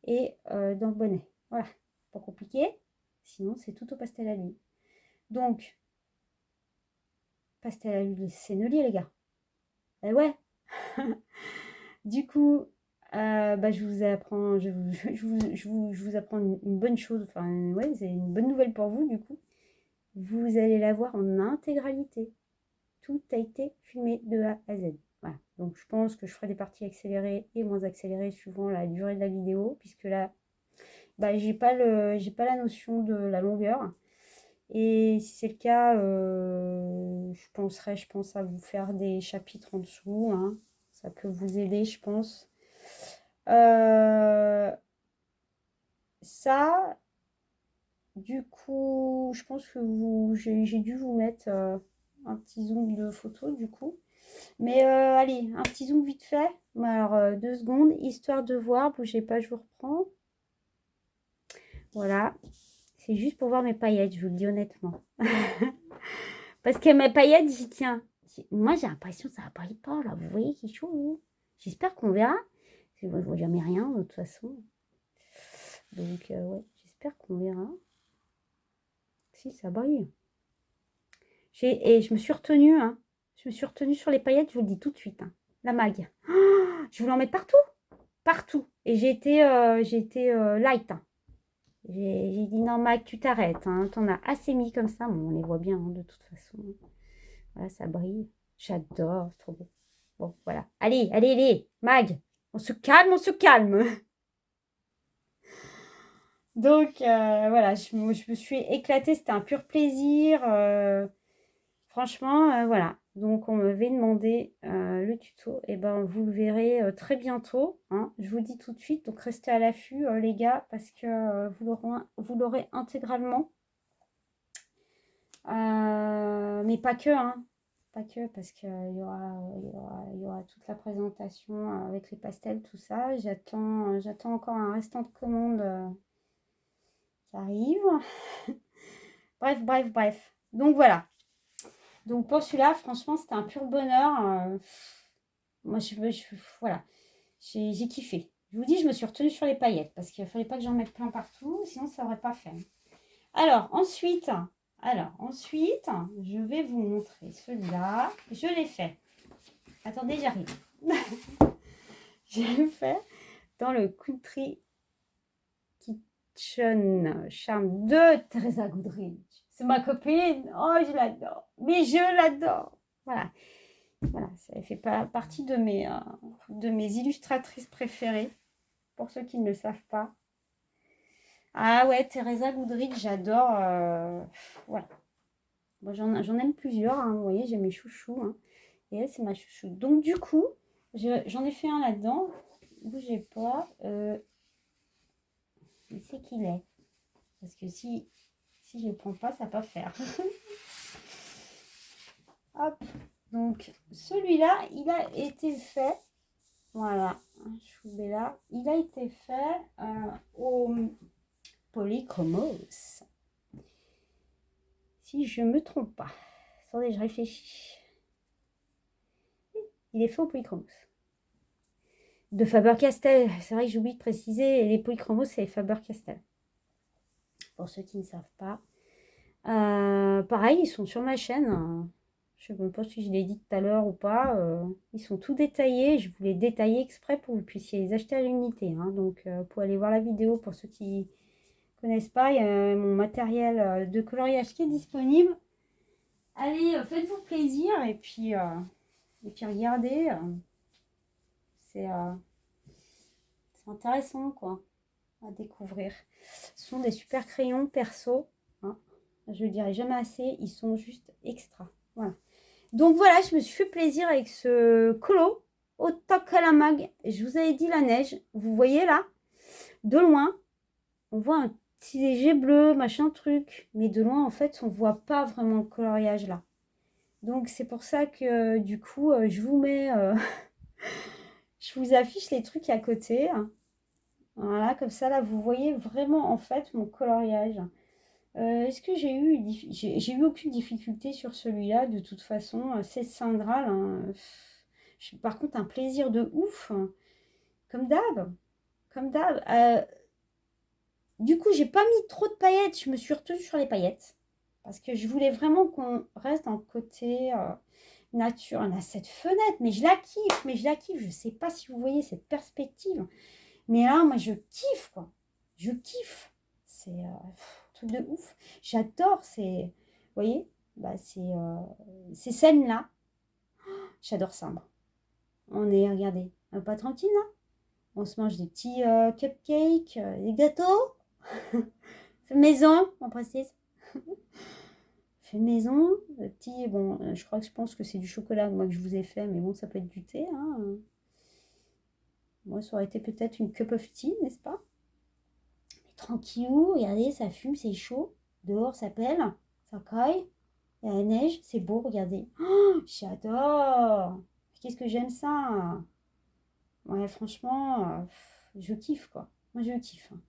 et dans le bonnet. Voilà, pas compliqué. Sinon, c'est tout au pastel à l'huile. Donc, pastel à l'huile sennelier, les gars. Eh ouais. Du coup, je vous apprends, je vous apprends une bonne chose. Enfin, ouais, c'est une bonne nouvelle pour vous, du coup. Vous allez la voir en intégralité. Tout a été filmé de A à Z. Voilà. Donc je pense que je ferai des parties accélérées et moins accélérées suivant la durée de la vidéo, puisque là, j'ai pas la notion de la longueur. Et si c'est le cas, je pense à vous faire des chapitres en dessous. Hein. Ça peut vous aider, je pense. Ça, du coup, je pense que j'ai dû vous mettre un petit zoom de photo, du coup. Mais allez, un petit zoom vite fait. Alors, 2 secondes, histoire de voir. Bougez pas, je vous reprends. Voilà. C'est juste pour voir mes paillettes, je vous le dis honnêtement. Parce que mes paillettes, j'y tiens. Moi, j'ai l'impression que ça ne brille pas, là. Vous voyez quelque chose? J'espère qu'on verra. Je ne vois jamais rien, de toute façon. Donc, ouais, j'espère qu'on verra. Si, ça brille. Et je me suis retenue, hein. Je me suis retenue sur les paillettes, je vous le dis tout de suite. Hein. La mag. Oh, je voulais en mettre partout. Partout. Et j'ai été light. Hein. J'ai dit non, Mag, tu t'arrêtes. Hein. T'en as assez mis comme ça. Bon, on les voit bien hein, de toute façon. Voilà, ça brille. J'adore, c'est trop beau. Bon, voilà. Allez, allez, allez, Mag. On se calme, on se calme. Donc, voilà, je me suis éclatée. C'était un pur plaisir. Franchement, voilà. Donc, on m'avait demandé le tuto. Et ben, vous le verrez très bientôt. Hein. Je vous dis tout de suite. Donc, restez à l'affût, les gars, parce que vous l'aurez intégralement. Mais pas que, hein. Pas que, parce qu'il y aura toute la présentation avec les pastels, tout ça. J'attends encore un restant de commande qui arrive. Bref. Donc, voilà. Donc pour celui-là, franchement, c'était un pur bonheur. Moi, voilà, j'ai kiffé. Je vous dis, je me suis retenue sur les paillettes parce qu'il ne fallait pas que j'en mette plein partout, sinon ça n'aurait pas fait. Alors ensuite, je vais vous montrer celui-là. Je l'ai fait. Attendez, j'arrive. Je l'ai fait dans le Country Kitchen Charm de Teresa Goodrich. C'est ma copine. Oh, je l'adore. Mais je l'adore. Voilà. Voilà, ça fait partie de mes illustratrices préférées, pour ceux qui ne le savent pas. Ah ouais, Teresa Goodrich, j'adore. Voilà. Bon, j'en aime plusieurs, hein, vous voyez, j'ai mes chouchous. Hein, et elle, c'est ma chouchou. Donc, du coup, J'en ai fait un là-dedans. Bougez pas. Il sait qu'il est. Parce que si je ne le prends pas, ça va pas faire. Hop. Donc, celui-là, il a été fait. Voilà. Je vous mets là. Il a été fait au Polychromos. Si je ne me trompe pas. Attendez, je réfléchis. Il est fait au Polychromos. De Faber-Castell. C'est vrai que j'ai oublié de préciser. Les Polychromos, c'est Faber-Castell. Pour ceux qui ne savent pas. Pareil, ils sont sur ma chaîne. Je ne sais même pas si je l'ai dit tout à l'heure ou pas. Ils sont tout détaillés. Je vous les détailler exprès pour que vous puissiez les acheter à l'unité. Hein. Donc, vous pouvez aller voir la vidéo pour ceux qui ne connaissent pas. Il y a mon matériel de coloriage qui est disponible. Allez, faites-vous plaisir et puis regardez. C'est intéressant quoi à découvrir. Ce sont des super crayons perso. Hein. Je le dirai jamais assez. Ils sont juste extra. Voilà. Donc voilà, je me suis fait plaisir avec ce colo au Takalama. Je vous avais dit la neige. Vous voyez là, de loin, on voit un petit léger bleu, machin truc. Mais de loin, en fait, on voit pas vraiment le coloriage là. Donc c'est pour ça que du coup, je vous mets... je vous affiche les trucs à côté. Voilà, comme ça, là, vous voyez vraiment, en fait, mon coloriage. Est-ce que j'ai eu aucune difficulté sur celui-là, de toute façon. C'est Saint Graal. Hein. Par contre, un plaisir de ouf. Hein. Comme d'hab. Comme d'hab. Du coup, j'ai pas mis trop de paillettes. Je me suis retenue sur les paillettes. Parce que je voulais vraiment qu'on reste dans le côté nature. On a cette fenêtre, mais je la kiffe. Mais je la kiffe. Je sais pas si vous voyez cette perspective. Mais là, moi, je kiffe, quoi. Je kiffe. C'est un truc de ouf. J'adore ces... Vous voyez bah, ces scènes-là. J'adore ça, moi. On est, regardez, pas tranquille, là. On se mange des petits cupcakes, des gâteaux. Fait maison, on précise. Fait maison. Petit, bon, je pense que c'est du chocolat, moi, que je vous ai fait. Mais bon, ça peut être du thé, hein. Moi, ça aurait été peut-être une cup of tea, n'est-ce pas? Tranquillou, regardez, ça fume, c'est chaud. Dehors, ça pèle, ça caille. Il y a la neige, c'est beau, regardez. Oh, j'adore. Qu'est-ce que j'aime ça. Ouais, franchement, je kiffe, quoi. Moi, je kiffe. Hein.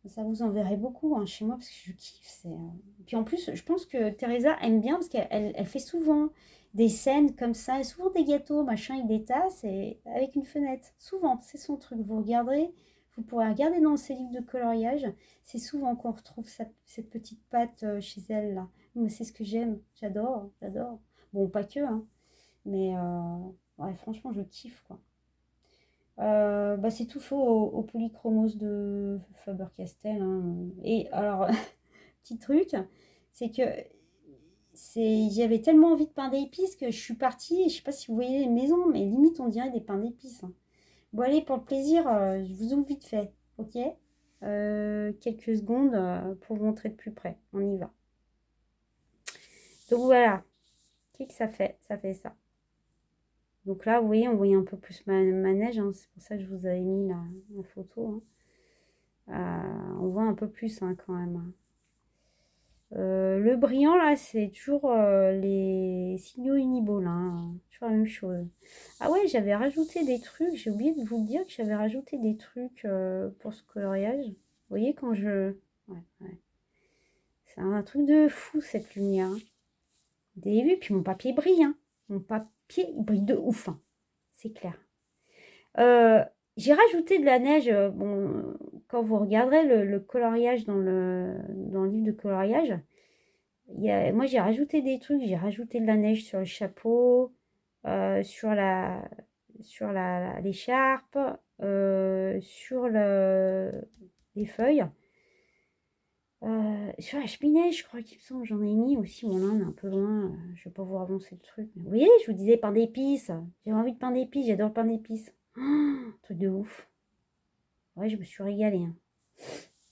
Ça vous en verrez beaucoup hein, chez moi parce que je kiffe. Puis en plus, je pense que Teresa aime bien parce qu'elle fait souvent des scènes comme ça, et souvent des gâteaux, machin, avec des tasses et avec une fenêtre. Souvent, c'est son truc. Vous regarderez, vous pourrez regarder dans ses livres de coloriage. C'est souvent qu'on retrouve cette petite patte chez elle là. Moi, c'est ce que j'aime. J'adore, j'adore. Bon, pas que, hein, mais ouais, franchement, je kiffe quoi. Bah, c'est tout faux au Polychromos de Faber-Castell. Hein. Et alors, petit truc, c'est que j'avais tellement envie de pain d'épices que je suis partie. Je sais pas si vous voyez les maisons, mais limite on dirait des pains d'épices. Hein. Bon allez, pour le plaisir, je vous zoome vite fait, ok? Quelques secondes pour vous montrer de plus près. On y va. Donc voilà, qu'est-ce que ça fait? Ça fait ça. Donc là, vous voyez, on voyait un peu plus ma neige. Hein. C'est pour ça que je vous avais mis la photo. Hein. On voit un peu plus hein, quand même. Hein. Le brillant, là, c'est toujours les signaux Uniball. Hein. Toujours la même chose. Ah ouais, j'avais rajouté des trucs. J'ai oublié de vous dire que j'avais rajouté des trucs pour ce coloriage. Vous voyez, quand je... Ouais, ouais. C'est un truc de fou, cette lumière. Hein. Vous avez vu, puis mon papier brille. Hein. Mon papier, il brille de ouf. Hein. C'est clair. J'ai rajouté de la neige. Bon, quand vous regarderez le coloriage dans le livre de coloriage, moi j'ai rajouté des trucs. J'ai rajouté de la neige sur le chapeau, sur l'écharpe, sur les feuilles. Sur la cheminée, je crois qu'il me semble, j'en ai mis aussi. Bon, là, on est un peu loin. Je ne vais pas vous avancer le truc. Mais vous voyez, je vous disais pain d'épices. J'ai envie de pain d'épices. J'adore le pain d'épices. Truc de ouf. Ouais, je me suis régalée. Hein.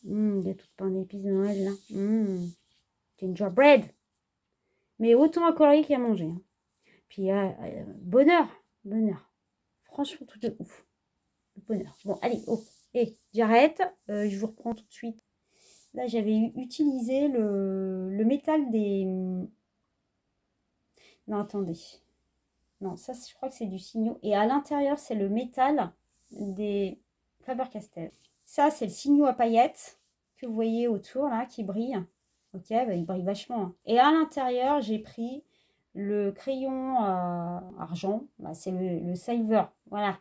Il y a tout le pain d'épices de Noël, là. Gingerbread. Mais autant à colorier qu'à manger. Hein. Puis, bonheur. Bonheur. Franchement, tout de ouf. Le bonheur. Bon, allez, oh, et j'arrête. Je vous reprends tout de suite. Là, j'avais utilisé le métal des... Non, attendez. Non, ça, je crois que c'est du Signo. Et à l'intérieur, c'est le métal des Faber-Castell. Ça, c'est le Signo à paillettes que vous voyez autour, là, qui brille. Ok, bah, il brille vachement, hein. Et à l'intérieur, j'ai pris le crayon argent. Bah, c'est le silver. Voilà.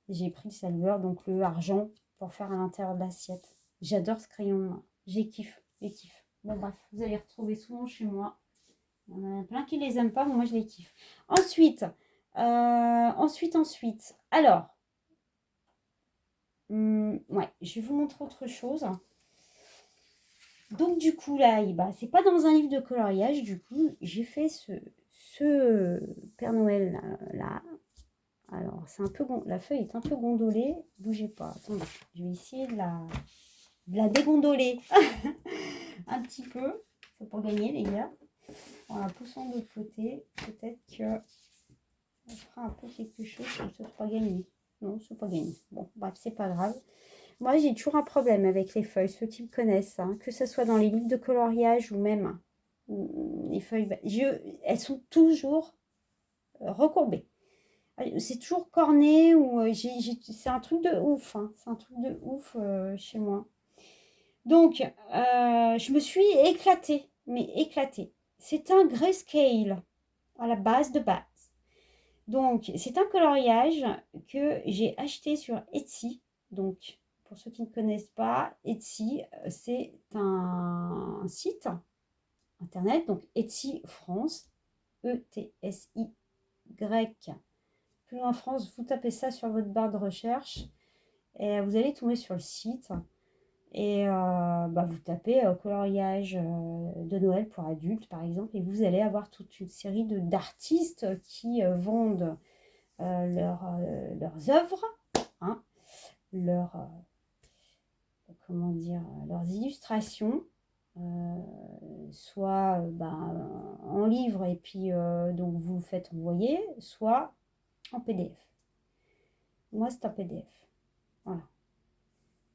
J'ai pris le silver, donc le argent, pour faire à l'intérieur de l'assiette. J'adore ce crayon-là. J'ai kiffe, j'ai kiffe. Bon, bref, vous allez retrouver souvent chez moi. Il y en a plein qui les aiment pas, mais moi, je les kiffe. Ensuite, alors, ouais, je vais vous montrer autre chose. Donc, du coup, là, bah, c'est pas dans un livre de coloriage. Du coup, j'ai fait ce Père Noël là. Alors, c'est un peu la feuille est un peu gondolée. Bougez pas. Attendez, je vais essayer de la dégondoler un petit peu. Faut pas gagner, les gars. En la poussant de l'autre côté, peut-être que on fera un peu quelque chose. Ça ne pas gagner. Non, c'est pas gagné. Bon, bref, c'est pas grave. Moi, j'ai toujours un problème avec les feuilles, ceux qui me connaissent, hein, que ce soit dans les livres de coloriage ou même les feuilles. Elles sont toujours recourbées. C'est toujours corné ou c'est un truc de ouf. Hein, c'est un truc de ouf chez moi. Donc, je me suis éclatée, mais éclatée. C'est un grayscale à la base de base. Donc, c'est un coloriage que j'ai acheté sur Etsy. Donc, pour ceux qui ne connaissent pas, Etsy, c'est un site internet. Donc, Etsy France, E-T-S-I-Y. Plus loin France, vous tapez ça sur votre barre de recherche et vous allez tomber sur le site. Et bah, vous tapez coloriage de Noël pour adultes, par exemple, et vous allez avoir toute une série d'artistes qui vendent leurs œuvres, hein, comment dire, leurs illustrations, soit en livre et puis donc vous le faites envoyer, soit en PDF. Moi, c'est un PDF. Voilà.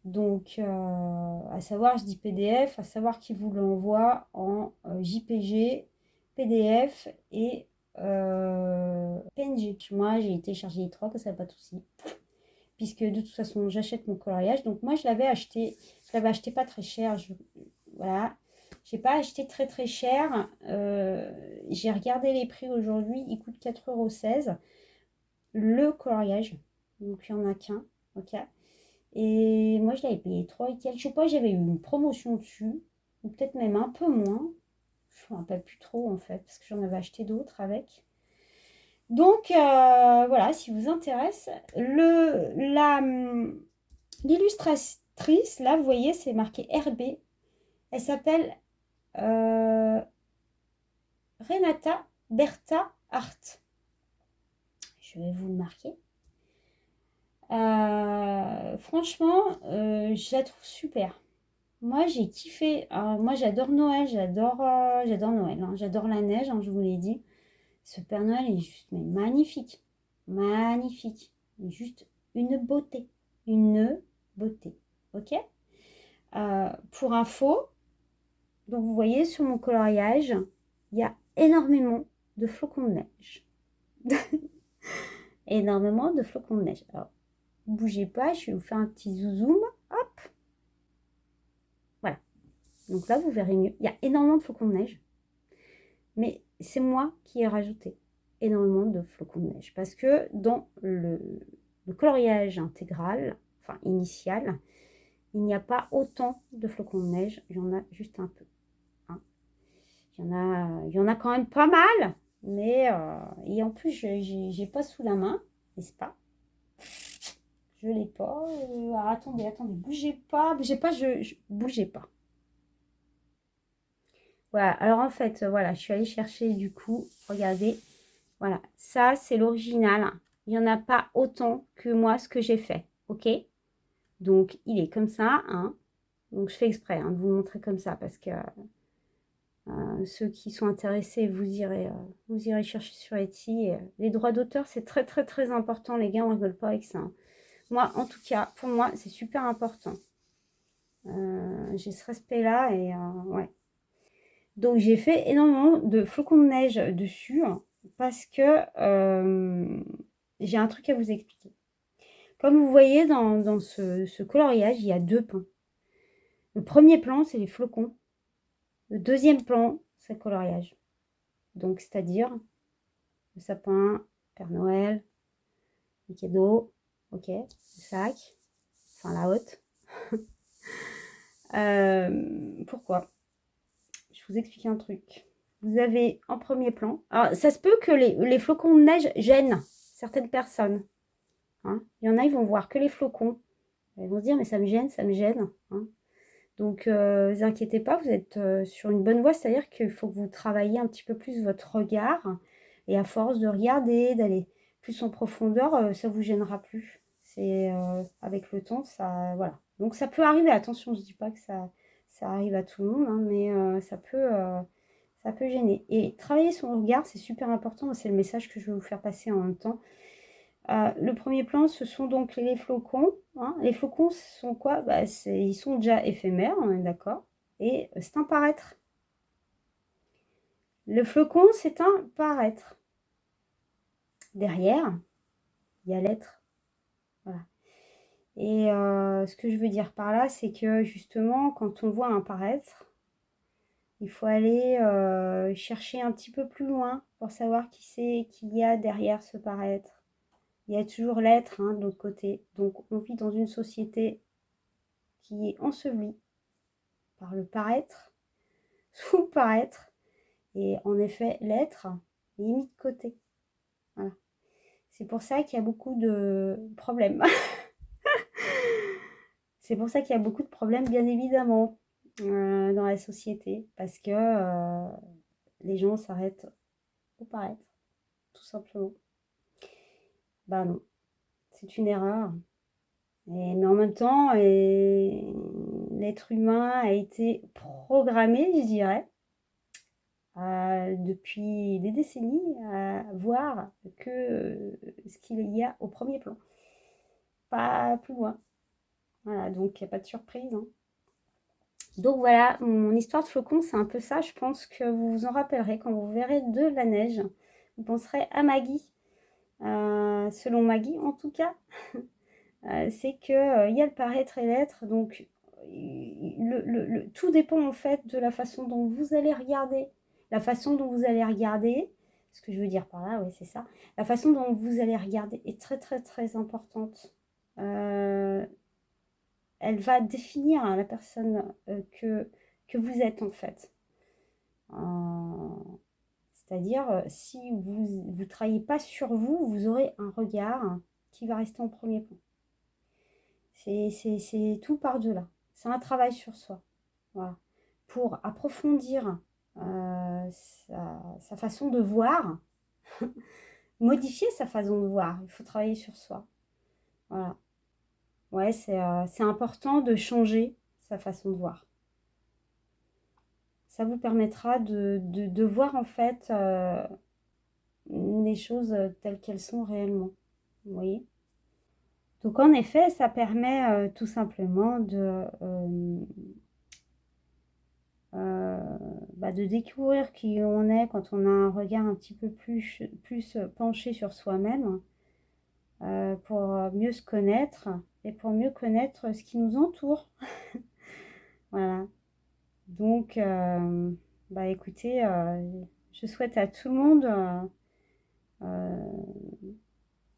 Donc, à savoir, je dis PDF, à savoir qu'il vous l'envoie en JPG, PDF et PNG. Moi, j'ai téléchargé les trois, que ça n'a pas de souci. Puisque de toute façon, j'achète mon coloriage. Donc, moi, je l'avais acheté pas très cher. Voilà. Je n'ai pas acheté très très cher. J'ai regardé les prix aujourd'hui. Il coûte 4,16 € le coloriage. Donc, il n'y en a qu'un. Ok. Et moi, je l'avais payé 3 et quelques. Je sais pas, j'avais eu une promotion dessus. Ou peut-être même un peu moins. Je ne me rappelle plus trop, en fait. Parce que j'en avais acheté d'autres avec. Donc, voilà, si vous intéresse. L'illustratrice, là, vous voyez, c'est marqué RB. Elle s'appelle Renata Berta Art. Je vais vous le marquer. Franchement, je la trouve super. Moi, j'ai kiffé. Moi, j'adore Noël. J'adore Noël. Hein. J'adore la neige, hein, je vous l'ai dit. Ce Père Noël est juste mais magnifique. Magnifique. Juste une beauté. Une beauté. Ok. Pour info, donc vous voyez sur mon coloriage, il y a énormément de flocons de neige. Énormément de flocons de neige. Alors, bougez pas, je vais vous faire un petit zoom. Hop. Voilà. Donc là, vous verrez mieux. Il y a énormément de flocons de neige. Mais c'est moi qui ai rajouté énormément de flocons de neige. Parce que dans le coloriage intégral, enfin initial, il n'y a pas autant de flocons de neige. Il y en a juste un peu. Hein. Il y en a quand même pas mal. Mais, et en plus, je n'ai pas sous la main, n'est-ce pas? Je l'ai pas. Attendez, bougez pas, bougez pas. Voilà, alors en fait, voilà, je suis allée chercher du coup, regardez, voilà, ça c'est l'original. Il n'y en a pas autant que moi ce que j'ai fait, ok? Donc il est comme ça, hein. Donc je fais exprès hein, de vous le montrer comme ça parce que ceux qui sont intéressés, vous irez chercher sur Etsy. Les droits d'auteur, c'est très, très, très important, les gars, on ne rigole pas avec ça. Moi, en tout cas, pour moi, c'est super important. J'ai ce respect-là et ouais. Donc, j'ai fait énormément de flocons de neige dessus parce que j'ai un truc à vous expliquer. Comme vous voyez dans ce coloriage, il y a 2 plans. Le premier plan, c'est les flocons. Le deuxième plan, c'est le coloriage. Donc, c'est-à-dire le sapin, Père Noël, les cadeaux, ok, le sac, enfin la hotte. Pourquoi? Je vous explique un truc. Vous avez en premier plan... Alors, ça se peut que les flocons de neige gênent certaines personnes. Hein. Il y en a, ils vont voir que les flocons. Ils vont se dire, mais ça me gêne, ça me gêne. Hein. Donc, ne vous inquiétez pas, vous êtes sur une bonne voie. C'est-à-dire qu'il faut que vous travailliez un petit peu plus votre regard. Et à force de regarder, d'aller plus en profondeur, ça ne vous gênera plus. C'est avec le temps, ça... Voilà. Donc, ça peut arriver. Attention, je ne dis pas que ça arrive à tout le monde, hein, mais ça peut gêner. Et travailler son regard, c'est super important. C'est le message que je vais vous faire passer en même temps. Le premier plan, ce sont donc les flocons. Hein. Les flocons, ce sont quoi? Bah, ils sont déjà éphémères, on est d'accord. Et c'est un paraître. Le flocon, c'est un paraître. Derrière, il y a l'être. Voilà. Et ce que je veux dire par là, c'est que justement, quand on voit un paraître, il faut aller chercher un petit peu plus loin pour savoir qui c'est qu'il y a derrière ce paraître. Il y a toujours l'être hein, de l'autre côté. Donc, on vit dans une société qui est ensevelie par le paraître, sous le paraître. Et en effet, l'être est mis de côté. Voilà. C'est pour ça qu'il y a beaucoup de problèmes. C'est pour ça qu'il y a beaucoup de problèmes, bien évidemment, dans la société. Parce que les gens s'arrêtent au paraître, tout simplement. Ben non, c'est une erreur. Mais en même temps, l'être humain a été programmé, je dirais, depuis des décennies, à voir que ce qu'il y a au premier plan. Pas plus loin. Voilà, donc il n'y a pas de surprise. Hein. Donc voilà, mon histoire de flocon, c'est un peu ça. Je pense que vous vous en rappellerez quand vous verrez de la neige. Vous penserez à Maggie. Selon Maggie, en tout cas. C'est que il y a le paraître et l'être, donc tout dépend en fait de la façon dont vous allez regarder. La façon dont vous allez regarder, ce que je veux dire par là, oui, c'est ça. La façon dont vous allez regarder est très très très importante. Elle va définir hein, la personne que vous êtes en fait. C'est-à-dire, si vous ne travaillez pas sur vous, vous aurez un regard qui va rester en premier plan. C'est tout par-delà. C'est un travail sur soi. Voilà. Pour approfondir sa façon de voir, modifier sa façon de voir, il faut travailler sur soi. Voilà. Ouais, c'est important de changer sa façon de voir. Ça vous permettra de voir en fait les choses telles qu'elles sont réellement. Vous voyez? Donc en effet, ça permet tout simplement de découvrir qui on est quand on a un regard un petit peu plus penché sur soi-même pour mieux se connaître et pour mieux connaître ce qui nous entoure. Voilà. Donc, écoutez, je souhaite à tout le monde,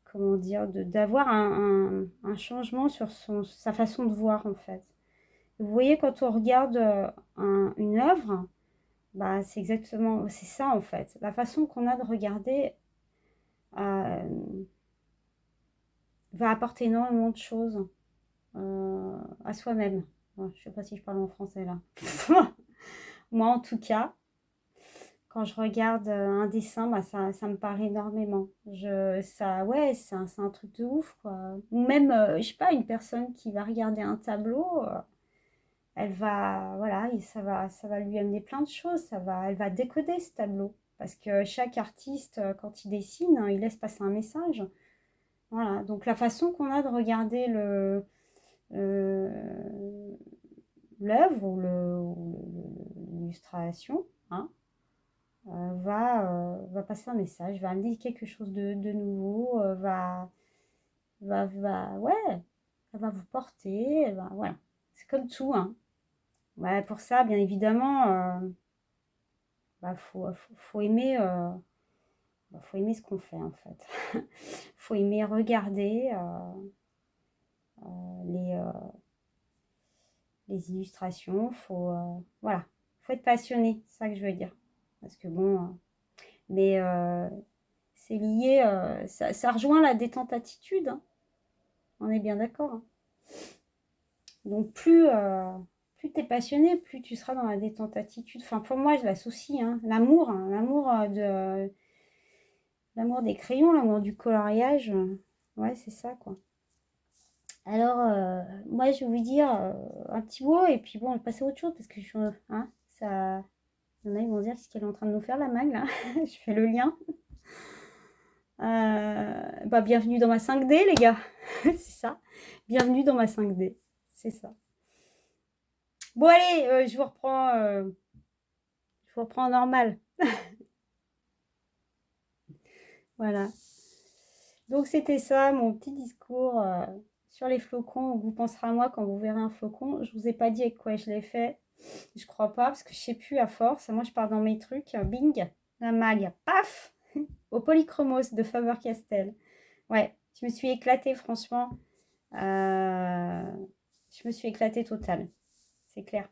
comment dire, d'avoir un changement sur sa façon de voir en fait. Vous voyez, quand on regarde une œuvre, c'est exactement, c'est ça en fait. La façon qu'on a de regarder va apporter énormément de choses à soi-même. Je ne sais pas si je parle en français là. Moi en tout cas, quand je regarde un dessin, ça me parle énormément. Ouais, c'est un truc de ouf quoi. Ou même, je sais pas, une personne qui va regarder un tableau. elle va, voilà, et ça va lui amener plein de choses. Elle va décoder ce tableau. Parce que chaque artiste, quand il dessine, il laisse passer un message. Voilà, donc la façon qu'on a de regarder l'œuvre ou l'illustration, hein, va passer un message, va amener quelque chose de nouveau, ouais, elle va vous porter, voilà. C'est comme tout, hein. Ouais, pour ça, bien évidemment, faut aimer ce qu'on fait, en fait. Faut aimer regarder les, euh, les illustrations, voilà, faut être passionné, c'est ça que je veux dire. Parce que bon, mais c'est lié, ça rejoint la détente attitude, hein. On est bien d'accord, hein. Donc plus tu es passionné, plus tu seras dans la détente attitude. Enfin, pour moi, je l'associe, hein, l'amour, hein, l'amour des crayons, l'amour du coloriage. Ouais, c'est ça, quoi. Alors, moi, je vais vous dire un petit mot, et puis bon, on va passer à autre chose, parce que hein, ça, il y en a, ils vont dire ce qu'elle est en train de nous faire, la mag, là. Je fais le lien. Bienvenue dans ma 5D, les gars. C'est ça. Bienvenue dans ma 5D. C'est ça. Bon, allez, je vous reprends normal. Voilà. Donc, c'était ça, mon petit discours sur les flocons. Vous penserez à moi quand vous verrez un flocon. Je vous ai pas dit avec quoi je l'ai fait. Je crois pas, parce que je sais plus à force. Moi, je pars dans mes trucs. Bing, la mag, paf, au polychromos de Faber-Castell. Ouais, je me suis éclatée, franchement. Je me suis éclatée totale. C'est clair.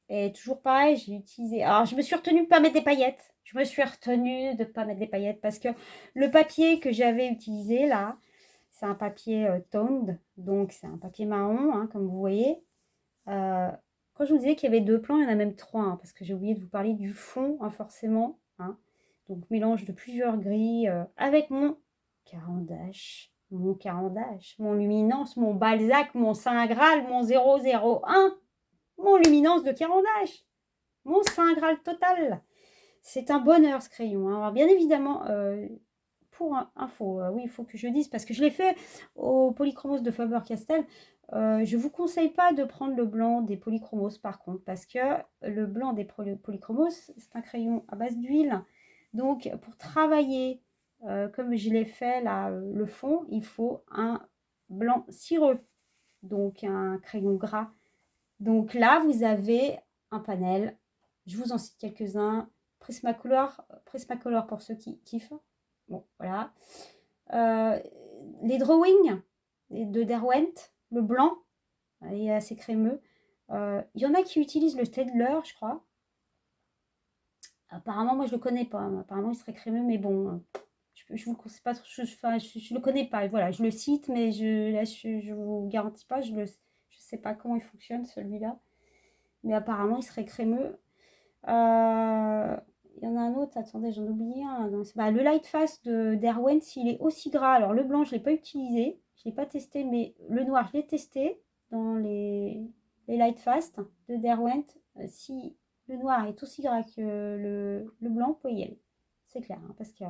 Et toujours pareil, j'ai utilisé... Alors, je me suis retenue de ne pas mettre des paillettes. Je me suis retenue de ne pas mettre des paillettes parce que le papier que j'avais utilisé, là, c'est un papier toned. Donc, c'est un papier marron, hein, comme vous voyez. Quand je vous disais qu'il y avait 2 plans, il y en a même 3, hein, parce que j'ai oublié de vous parler du fond, hein, forcément. Hein. Donc, mélange de plusieurs gris avec mon Caran d'Ache, mon Luminance, mon Balzac, mon Saint Graal, mon 001, mon Luminance de Caran d'Ache, mon Saint Graal total. C'est un bonheur, ce crayon. Hein. Alors, bien évidemment, pour info, oui, il faut que je dise, parce que je l'ai fait au Polychromos de Faber-Castell. Je ne vous conseille pas de prendre le blanc des Polychromos, par contre, parce que le blanc des Polychromos, c'est un crayon à base d'huile. Donc, pour travailler, comme je l'ai fait là, le fond, il faut un blanc cireux, donc un crayon gras. Donc là, vous avez un panel. Je vous en cite quelques-uns. Prismacolor pour ceux qui kiffent. Bon, voilà. Les drawings de Derwent, le blanc, il est assez crémeux. Il y en a qui utilisent le Staedtler, je crois. Apparemment, moi, je ne le connais pas. Apparemment, il serait crémeux, mais bon, je vous conseille pas. Je le connais pas. Voilà, je le cite, mais je vous garantis pas. Je sais pas comment il fonctionne, celui-là. Mais apparemment, il serait crémeux. Il y en a un autre, attendez, j'en ai oublié un. Le Lightfast de Derwent, s'il est aussi gras. Alors, le blanc, je ne l'ai pas utilisé. Je ne l'ai pas testé, mais le noir, je l'ai testé dans les Lightfast de Derwent. Si le noir est aussi gras que le blanc, vous pouvez y aller. C'est clair, hein, parce que...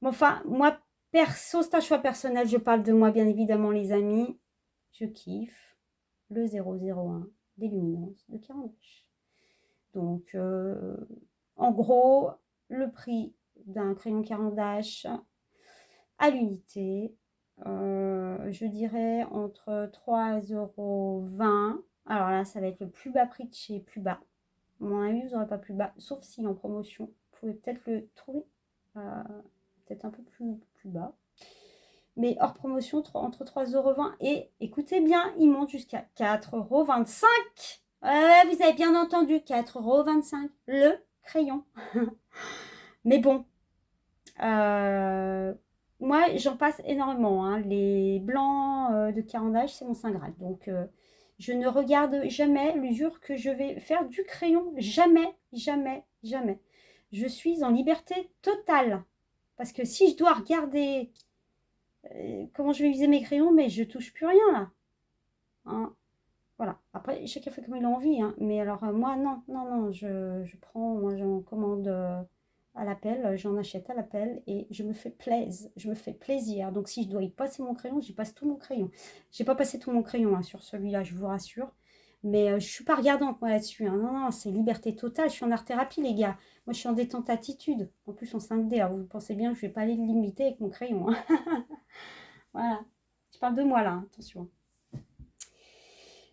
Bon, enfin, moi, perso, c'est un choix personnel. Je parle de moi, bien évidemment, les amis. Je kiffe le 001 des Luminance de Caran d'Ache. Donc, en gros, le prix d'un crayon Caran d'Ache à l'unité, je dirais entre 3,20 €. Alors là, ça va être le plus bas prix de chez plus bas. À mon avis, vous n'aurez pas plus bas, sauf si en promotion. Vous pouvez peut-être le trouver peut-être un peu plus bas. Mais hors promotion, entre 3,20 € et, écoutez bien, il monte jusqu'à 4,25 €. Vous avez bien entendu, 4,25 € le crayon. Mais bon, moi, j'en passe énormément. Hein. Les blancs de Caran d'Ache, c'est mon Saint Graal. Donc, je ne regarde jamais l'usure que je vais faire du crayon. Jamais, jamais, jamais. Je suis en liberté totale. Parce que si je dois regarder comment je vais user mes crayons, mais je touche plus rien là. Hein. Voilà. Après, chacun fait comme il a envie, hein. Mais alors, moi, non, non, non. Je prends, moi, j'en commande à l'appel, j'en achète à l'appel et je me fais plaisir. Je me fais plaisir. Donc, si je dois y passer mon crayon, j'y passe tout mon crayon. J'ai pas passé tout mon crayon hein, sur celui-là, je vous rassure. Mais je suis pas regardante, moi, là-dessus, hein. Non, non, c'est liberté totale. Je suis en art-thérapie, les gars. Moi, je suis en détente attitude. En plus, en 5D. Alors, vous pensez bien que je vais pas aller le limiter avec mon crayon, hein. Voilà. Je parle de moi, là, hein, attention.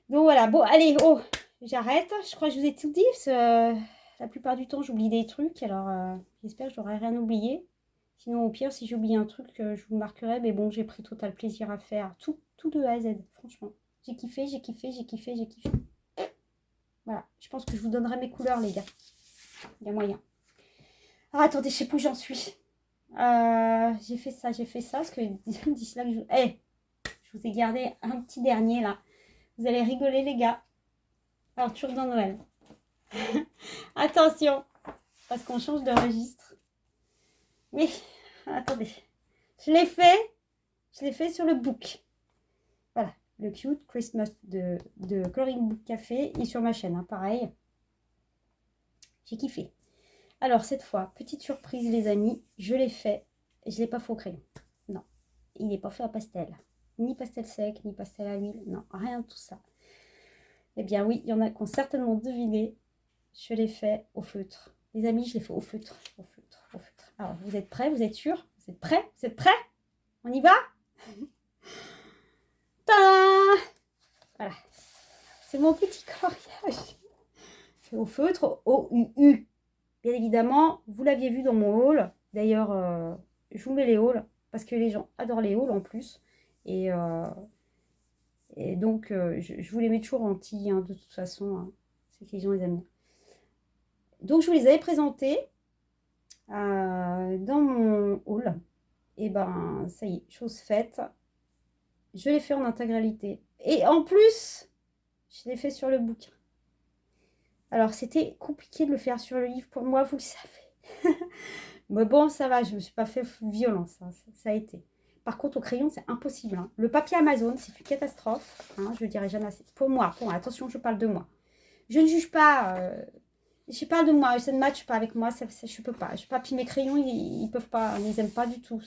Donc voilà, bon, allez, oh, j'arrête. Je crois que je vous ai tout dit, parce que la plupart du temps, j'oublie des trucs. Alors, j'espère que je n'aurai rien oublié. Sinon, au pire, si j'oublie un truc, je vous le marquerai. Mais bon, j'ai pris total plaisir à faire tout, tout de A à Z, franchement. J'ai kiffé, j'ai kiffé, j'ai kiffé, j'ai kiffé. Voilà, je pense que je vous donnerai mes couleurs, les gars. Il y a moyen. Ah, attendez, je sais plus où j'en suis. J'ai fait ça, parce que d'ici là que je... je vous ai gardé un petit dernier, là. Vous allez rigoler, les gars. Alors, toujours dans Noël. Attention, parce qu'on change de registre. Oui, attendez. Je l'ai fait sur le book. Voilà, le Cute Christmas de Coloring Book Café et sur ma chaîne, hein, pareil. J'ai kiffé. Alors, cette fois, petite surprise, les amis, je l'ai fait. Je ne l'ai pas fait au crayon. Non, il n'est pas fait à pastel. Ni pastel sec, ni pastel à l'huile. Non, rien de tout ça. Eh bien oui, il y en a qui ont certainement deviné. Je l'ai fait au feutre. Les amis, je l'ai fait au feutre. Au feutre, au feutre. Alors, vous êtes prêts? Vous êtes sûrs? Vous êtes prêts? Vous êtes prêts? On y va? Tadam! Voilà. C'est mon petit coloriage. Fait au feutre, O-U-U. Bien évidemment, vous l'aviez vu dans mon haul. D'ailleurs, je vous mets les hauls parce que les gens adorent les hauls en plus. Et, donc, je vous les mets toujours en petit, hein, de toute façon. Hein. C'est que les gens les aiment. Donc, je vous les avais présentés dans mon haul. Et ben, ça y est, chose faite. Je l'ai fait en intégralité. Et en plus, je l'ai fait sur le bouquin. Alors, c'était compliqué de le faire sur le livre pour moi, vous le savez. Mais bon, ça va, je ne me suis pas fait violence, hein, ça a été. Par contre, au crayon, c'est impossible. Hein. Le papier Amazon, c'est une catastrophe. Hein, je ne dirai jamais assez. Pour moi, attention, je parle de moi. Je ne juge pas. Je parle de moi, ça ne matche pas avec moi, je ne peux pas. Je pas, puis mes crayons, ils peuvent pas, ils n'aiment pas du tout.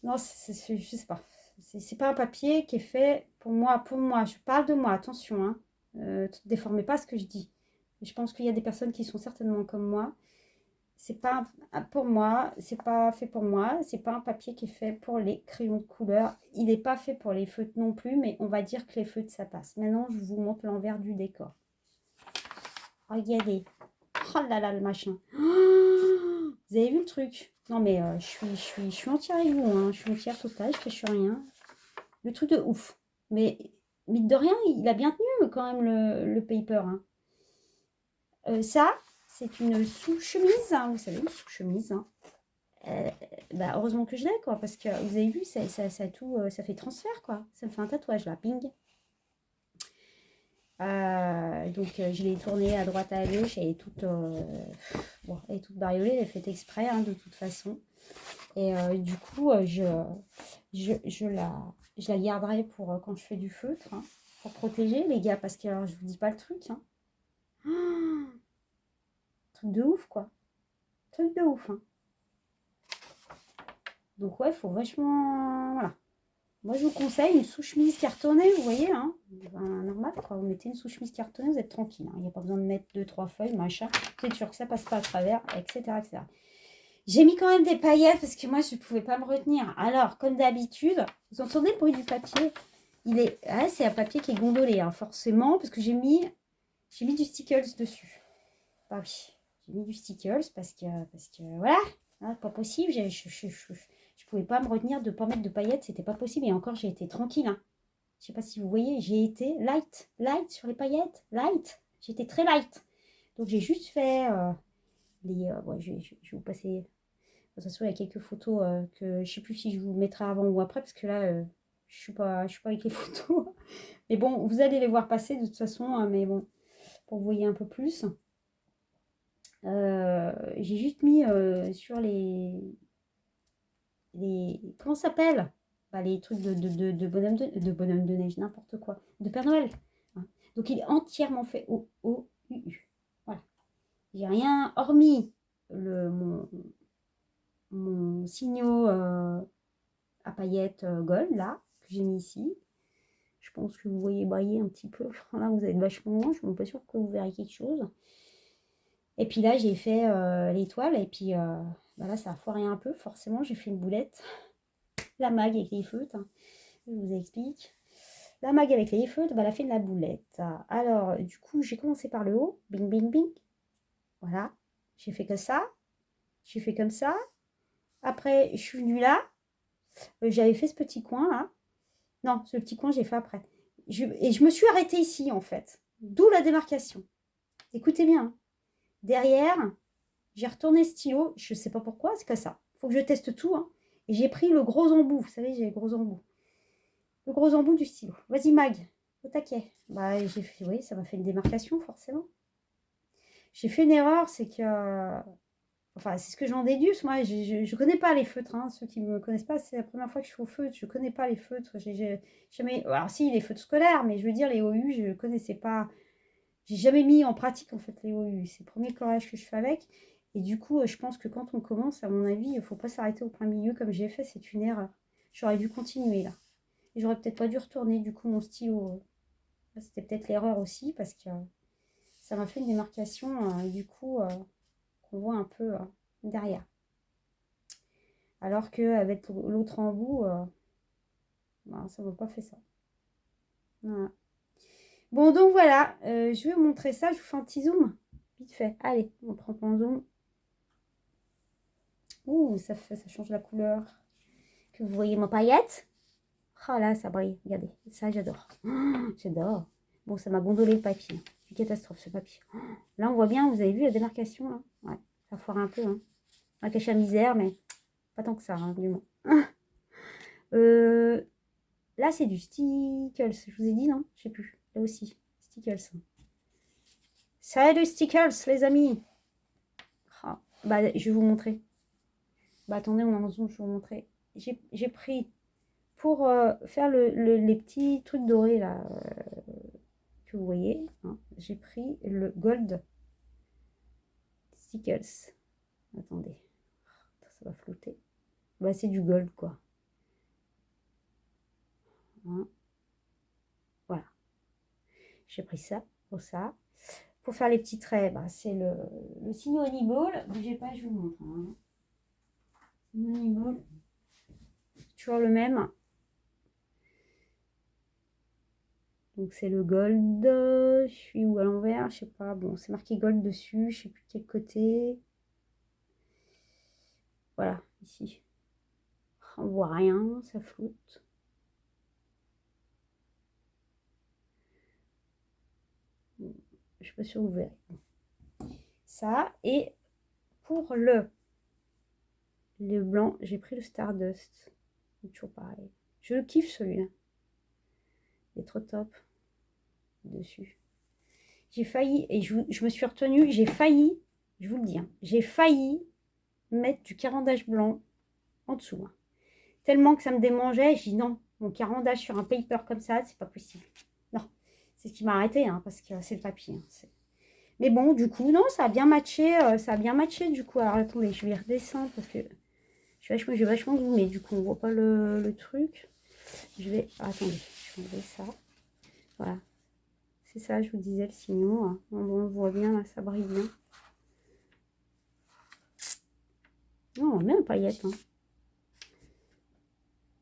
Non, je sais pas. C'est pas un papier qui est fait pour moi, pour moi. Je parle de moi, attention. Hein. Ne déformez pas ce que je dis. Je pense qu'il y a des personnes qui sont certainement comme moi. C'est pas pour moi, c'est pas fait pour moi. C'est pas un papier qui est fait pour les crayons de couleur. Il n'est pas fait pour les feutres non plus, mais on va dire que les feutres, ça passe. Maintenant, je vous montre l'envers du décor. Regardez. Oh là là, le machin. Oh, vous avez vu le truc? Non, mais je suis entière avec vous. Hein. Je suis entière totale, je ne cache rien. Le truc de ouf. Mais de rien, il a bien tenu quand même le paper. Hein. Ça, c'est une sous-chemise. Hein, vous savez, une sous-chemise. Hein. Bah, heureusement que je l'ai, quoi. Parce que vous avez vu, ça fait transfert, quoi. Ça me fait un tatouage, là. Ping. Donc je l'ai tournée à droite à gauche, elle est toute, bon, elle est toute bariolée, elle est faite exprès hein, de toute façon. Et du coup, je la garderai pour quand je fais du feutre, hein, pour protéger les gars, parce que alors, je vous dis pas le truc. Hein. Oh, truc de ouf, quoi. Truc de ouf. Hein. Donc ouais, il faut vachement... Voilà. Moi, je vous conseille une sous-chemise cartonnée, vous voyez, hein, normal, quoi. Vous mettez une sous-chemise cartonnée, vous êtes tranquille. Hein. Il n'y a pas besoin de mettre 2-3 feuilles, machin. Vous êtes sûr que ça passe pas à travers, etc., etc. J'ai mis quand même des paillettes parce que moi, je ne pouvais pas me retenir. Alors, comme d'habitude, vous entendez le bruit du papier? C'est un papier qui est gondolé, hein, forcément, parce que j'ai mis du stickers dessus. Bah oui, j'ai mis du stickers parce que voilà, hein, pas possible. Je pouvais pas me retenir de ne pas mettre de paillettes, c'était pas possible. Et encore, j'ai été tranquille. Hein. Je sais pas si vous voyez, j'ai été light sur les paillettes, light. J'étais très light. Donc j'ai juste fait ouais, je vais vous passer. De toute façon, il y a quelques photos que je sais plus si je vous mettrai avant ou après parce que là, je suis pas avec les photos. Mais bon, vous allez les voir passer de toute façon. Hein, mais bon, pour que vous voyez un peu plus. J'ai juste mis sur les comment ça s'appelle bah, les trucs de bonhomme de neige, n'importe quoi. De Père Noël. Donc, il est entièrement fait au OUU. Voilà. J'ai rien, hormis mon signaux à paillettes gold, là, que j'ai mis ici. Je pense que vous voyez brailler un petit peu. Là, vous êtes vachement loin. Je ne suis pas sûre que vous verrez quelque chose. Et puis là, j'ai fait l'étoile. Et puis bah là, ça a foiré un peu. Forcément, j'ai fait une boulette. La mague avec les feutres. Hein. Je vous explique. La mague avec les feutres, bah, elle a fait de la boulette. Alors, du coup, j'ai commencé par le haut. Bing, bing, bing. Voilà. J'ai fait que ça. J'ai fait comme ça. Après, je suis venue là. J'avais fait ce petit coin là. Non, ce petit coin, j'ai fait après. Et je me suis arrêtée ici, en fait. D'où la démarcation. Écoutez bien. Hein. Derrière, j'ai retourné le stylo. Je ne sais pas pourquoi, c'est que ça. Il faut que je teste tout. Hein. Et j'ai pris le gros embout. Vous savez, j'ai le gros embout. Le gros embout du stylo. Vas-y, Mag. Au taquet. Bah, j'ai fait, oui, ça m'a fait une démarcation, forcément. J'ai fait une erreur, c'est que... Enfin, c'est ce que j'en déduis. Moi, je ne connais pas les feutres. Hein. Ceux qui ne me connaissent pas, c'est la première fois que je suis au feutre. Je ne connais pas les feutres. Jamais... Alors, si, les feutres scolaires, mais je veux dire, les OU, je ne connaissais pas. J'ai jamais mis en pratique, en fait, les OU. C'est le premier coloriage que je fais avec. Et du coup, je pense que quand on commence, à mon avis, il ne faut pas s'arrêter au plein milieu comme j'ai fait. C'est une erreur. J'aurais dû continuer, là. Et j'aurais peut-être pas dû retourner, du coup, mon stylo. C'était peut-être l'erreur aussi, parce que ça m'a fait une démarcation, du coup... qu'on voit un peu derrière. Alors qu'avec l'autre embout, ben, ça ne m'a pas fait ça. Voilà. Bon, donc voilà, je vais vous montrer ça. Je vous fais un petit zoom, vite fait. Allez, on prend un zoom. Ouh, ça change la couleur. Que vous voyez ma paillette. Oh là, ça brille. Regardez, ça, j'adore. Oh, j'adore. Bon, ça m'a gondolé le papier. C'est une catastrophe, ce papier. Oh, là, on voit bien, vous avez vu la démarcation, là. Ouais, ça foire un peu, hein. On va cacher la misère, mais pas tant que ça, hein, du moins. Là, c'est du Stickles. Je vous ai dit, non? Je sais plus. Là aussi, Stickles. Salut Stickles, les amis. Ah, bah, je vais vous montrer. Bah, attendez, on est en zoom, je vais vous montrer. J'ai pris, pour faire les petits trucs dorés, là, que vous voyez, hein, j'ai pris le Gold Stickles. Attendez. Ça va flotter. Bah, c'est du gold, quoi. Hein. Voilà. J'ai pris ça pour ça. Pour faire les petits traits, bah, c'est le signe Honeyball. Bougez pas, je vous montre. Hein. Honeyball. Toujours le même. Donc c'est le gold. Je suis où à l'envers? Je sais pas. Bon, c'est marqué gold dessus. Je sais plus quel côté. Voilà, ici. On voit rien, ça flotte. Je suis pas sûre que vous verrez. Ça, et pour le blanc, j'ai pris le Stardust. C'est toujours pareil. Je le kiffe celui-là. Il est trop top. Dessus. J'ai failli, et je me suis retenue, j'ai failli, je vous le dis, hein, j'ai failli mettre du carandage blanc en dessous. Hein. Tellement que ça me démangeait, j'ai dit non, mon carandage sur un paper comme ça, c'est pas possible. Non, c'est ce qui m'a arrêté, hein, parce que c'est le papier. Hein, mais bon, du coup, non, ça a bien matché, du coup. Alors attendez, je vais redescendre parce que je vais vachement zoomer, du coup, on voit pas le truc. Je vais, attendez, je vais enlever ça. Voilà. C'est ça, je vous disais, le signaux. Hein. On le voit bien, là, ça brille bien. Non, on met un paillette. Hein.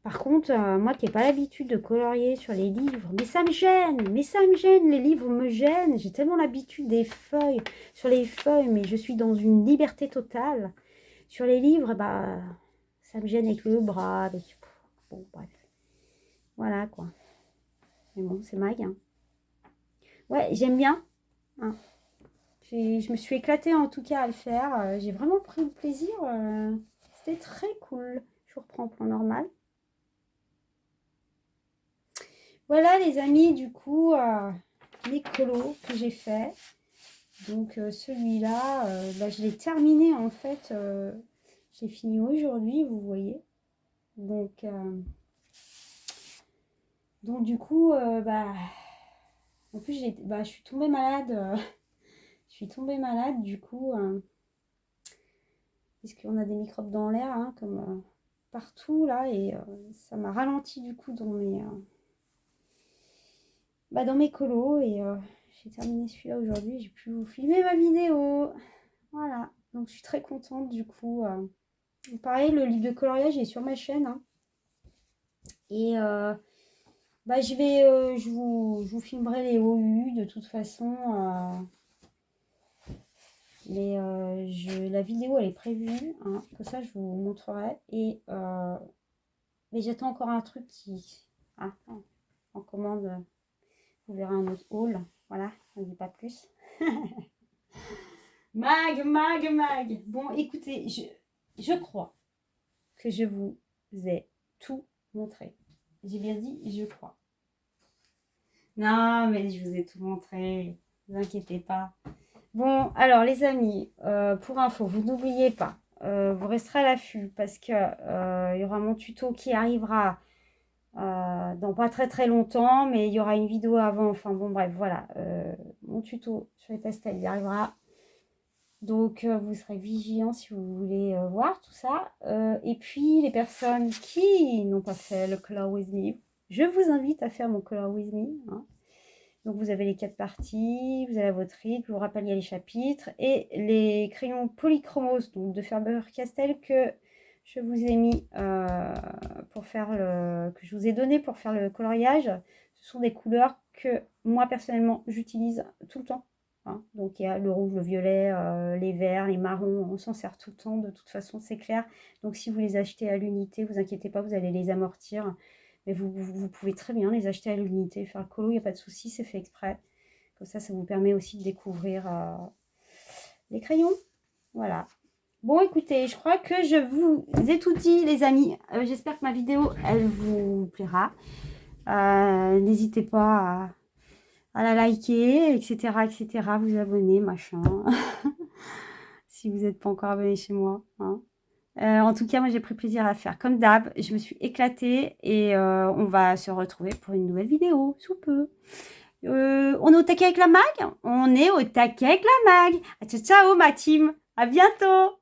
Par contre, moi qui n'ai pas l'habitude de colorier sur les livres, mais ça me gêne, les livres me gênent. J'ai tellement l'habitude des feuilles, sur les feuilles, mais je suis dans une liberté totale. Sur les livres, bah, ça me gêne avec le bras, avec... Bon, bref. Voilà, quoi. Mais bon, c'est mag. Hein. Ouais, j'aime bien. Hein. Je me suis éclatée en tout cas à le faire. J'ai vraiment pris le plaisir. C'était très cool. Je vous reprends en plan normal. Voilà les amis, du coup, les colos que j'ai fait. Donc celui-là, bah, je l'ai terminé en fait. J'ai fini aujourd'hui, vous voyez. Donc du coup, bah, En plus, je suis tombée malade. Je suis tombée malade, du coup, parce qu'on a des microbes dans l'air, hein, comme partout, là, et ça m'a ralenti, du coup, dans mes colos, et j'ai terminé celui-là aujourd'hui, j'ai pu vous filmer ma vidéo. Voilà, donc je suis très contente, du coup. Pareil, le livre de coloriage est sur ma chaîne, hein, et je vous filmerai les OU, de toute façon. Mais la vidéo, elle est prévue, hein, que ça, je vous montrerai. Mais j'attends encore un truc qui... Ah, en commande, vous verrez un autre haul. Voilà, on ne dit pas plus. Mag. Bon, écoutez, je crois que je vous ai tout montré. J'ai bien dit, je crois. Non, mais je vous ai tout montré. Ne vous inquiétez pas. Bon, alors les amis, pour info, vous n'oubliez pas, vous resterez à l'affût parce que il y aura mon tuto qui arrivera dans pas très très longtemps, mais il y aura une vidéo avant. Enfin bon, bref, voilà, mon tuto sur les pastels, il arrivera. Donc vous serez vigilants si vous voulez voir tout ça. Et puis les personnes qui n'ont pas fait le Color With Me, je vous invite à faire mon Color With Me, hein. Donc vous avez les 4 parties, vous avez votre rythme, vous rappeliez les chapitres et les crayons polychromos donc de Faber-Castell que je vous ai mis pour faire que je vous ai donné pour faire le coloriage. Ce sont des couleurs que moi personnellement j'utilise tout le temps, hein. Donc il y a le rouge, le violet, les verts, les marrons, on s'en sert tout le temps, de toute façon c'est clair. Donc si vous les achetez à l'unité, vous inquiétez pas, vous allez les amortir. Mais vous pouvez très bien les acheter à l'unité, faire le colo, il n'y a pas de souci, c'est fait exprès. Comme ça vous permet aussi de découvrir les crayons. Voilà. Bon, écoutez, je crois que je vous ai tout dit, les amis. J'espère que ma vidéo, elle vous plaira. N'hésitez pas à la liker, etc., etc., vous abonner, machin. Si vous n'êtes pas encore abonné chez moi, hein. En tout cas, moi, j'ai pris plaisir à faire. Comme d'hab, je me suis éclatée et on va se retrouver pour une nouvelle vidéo, sous peu. On est au taquet avec la mag? On est au taquet avec la mag. Ciao, ciao, ma team. À bientôt.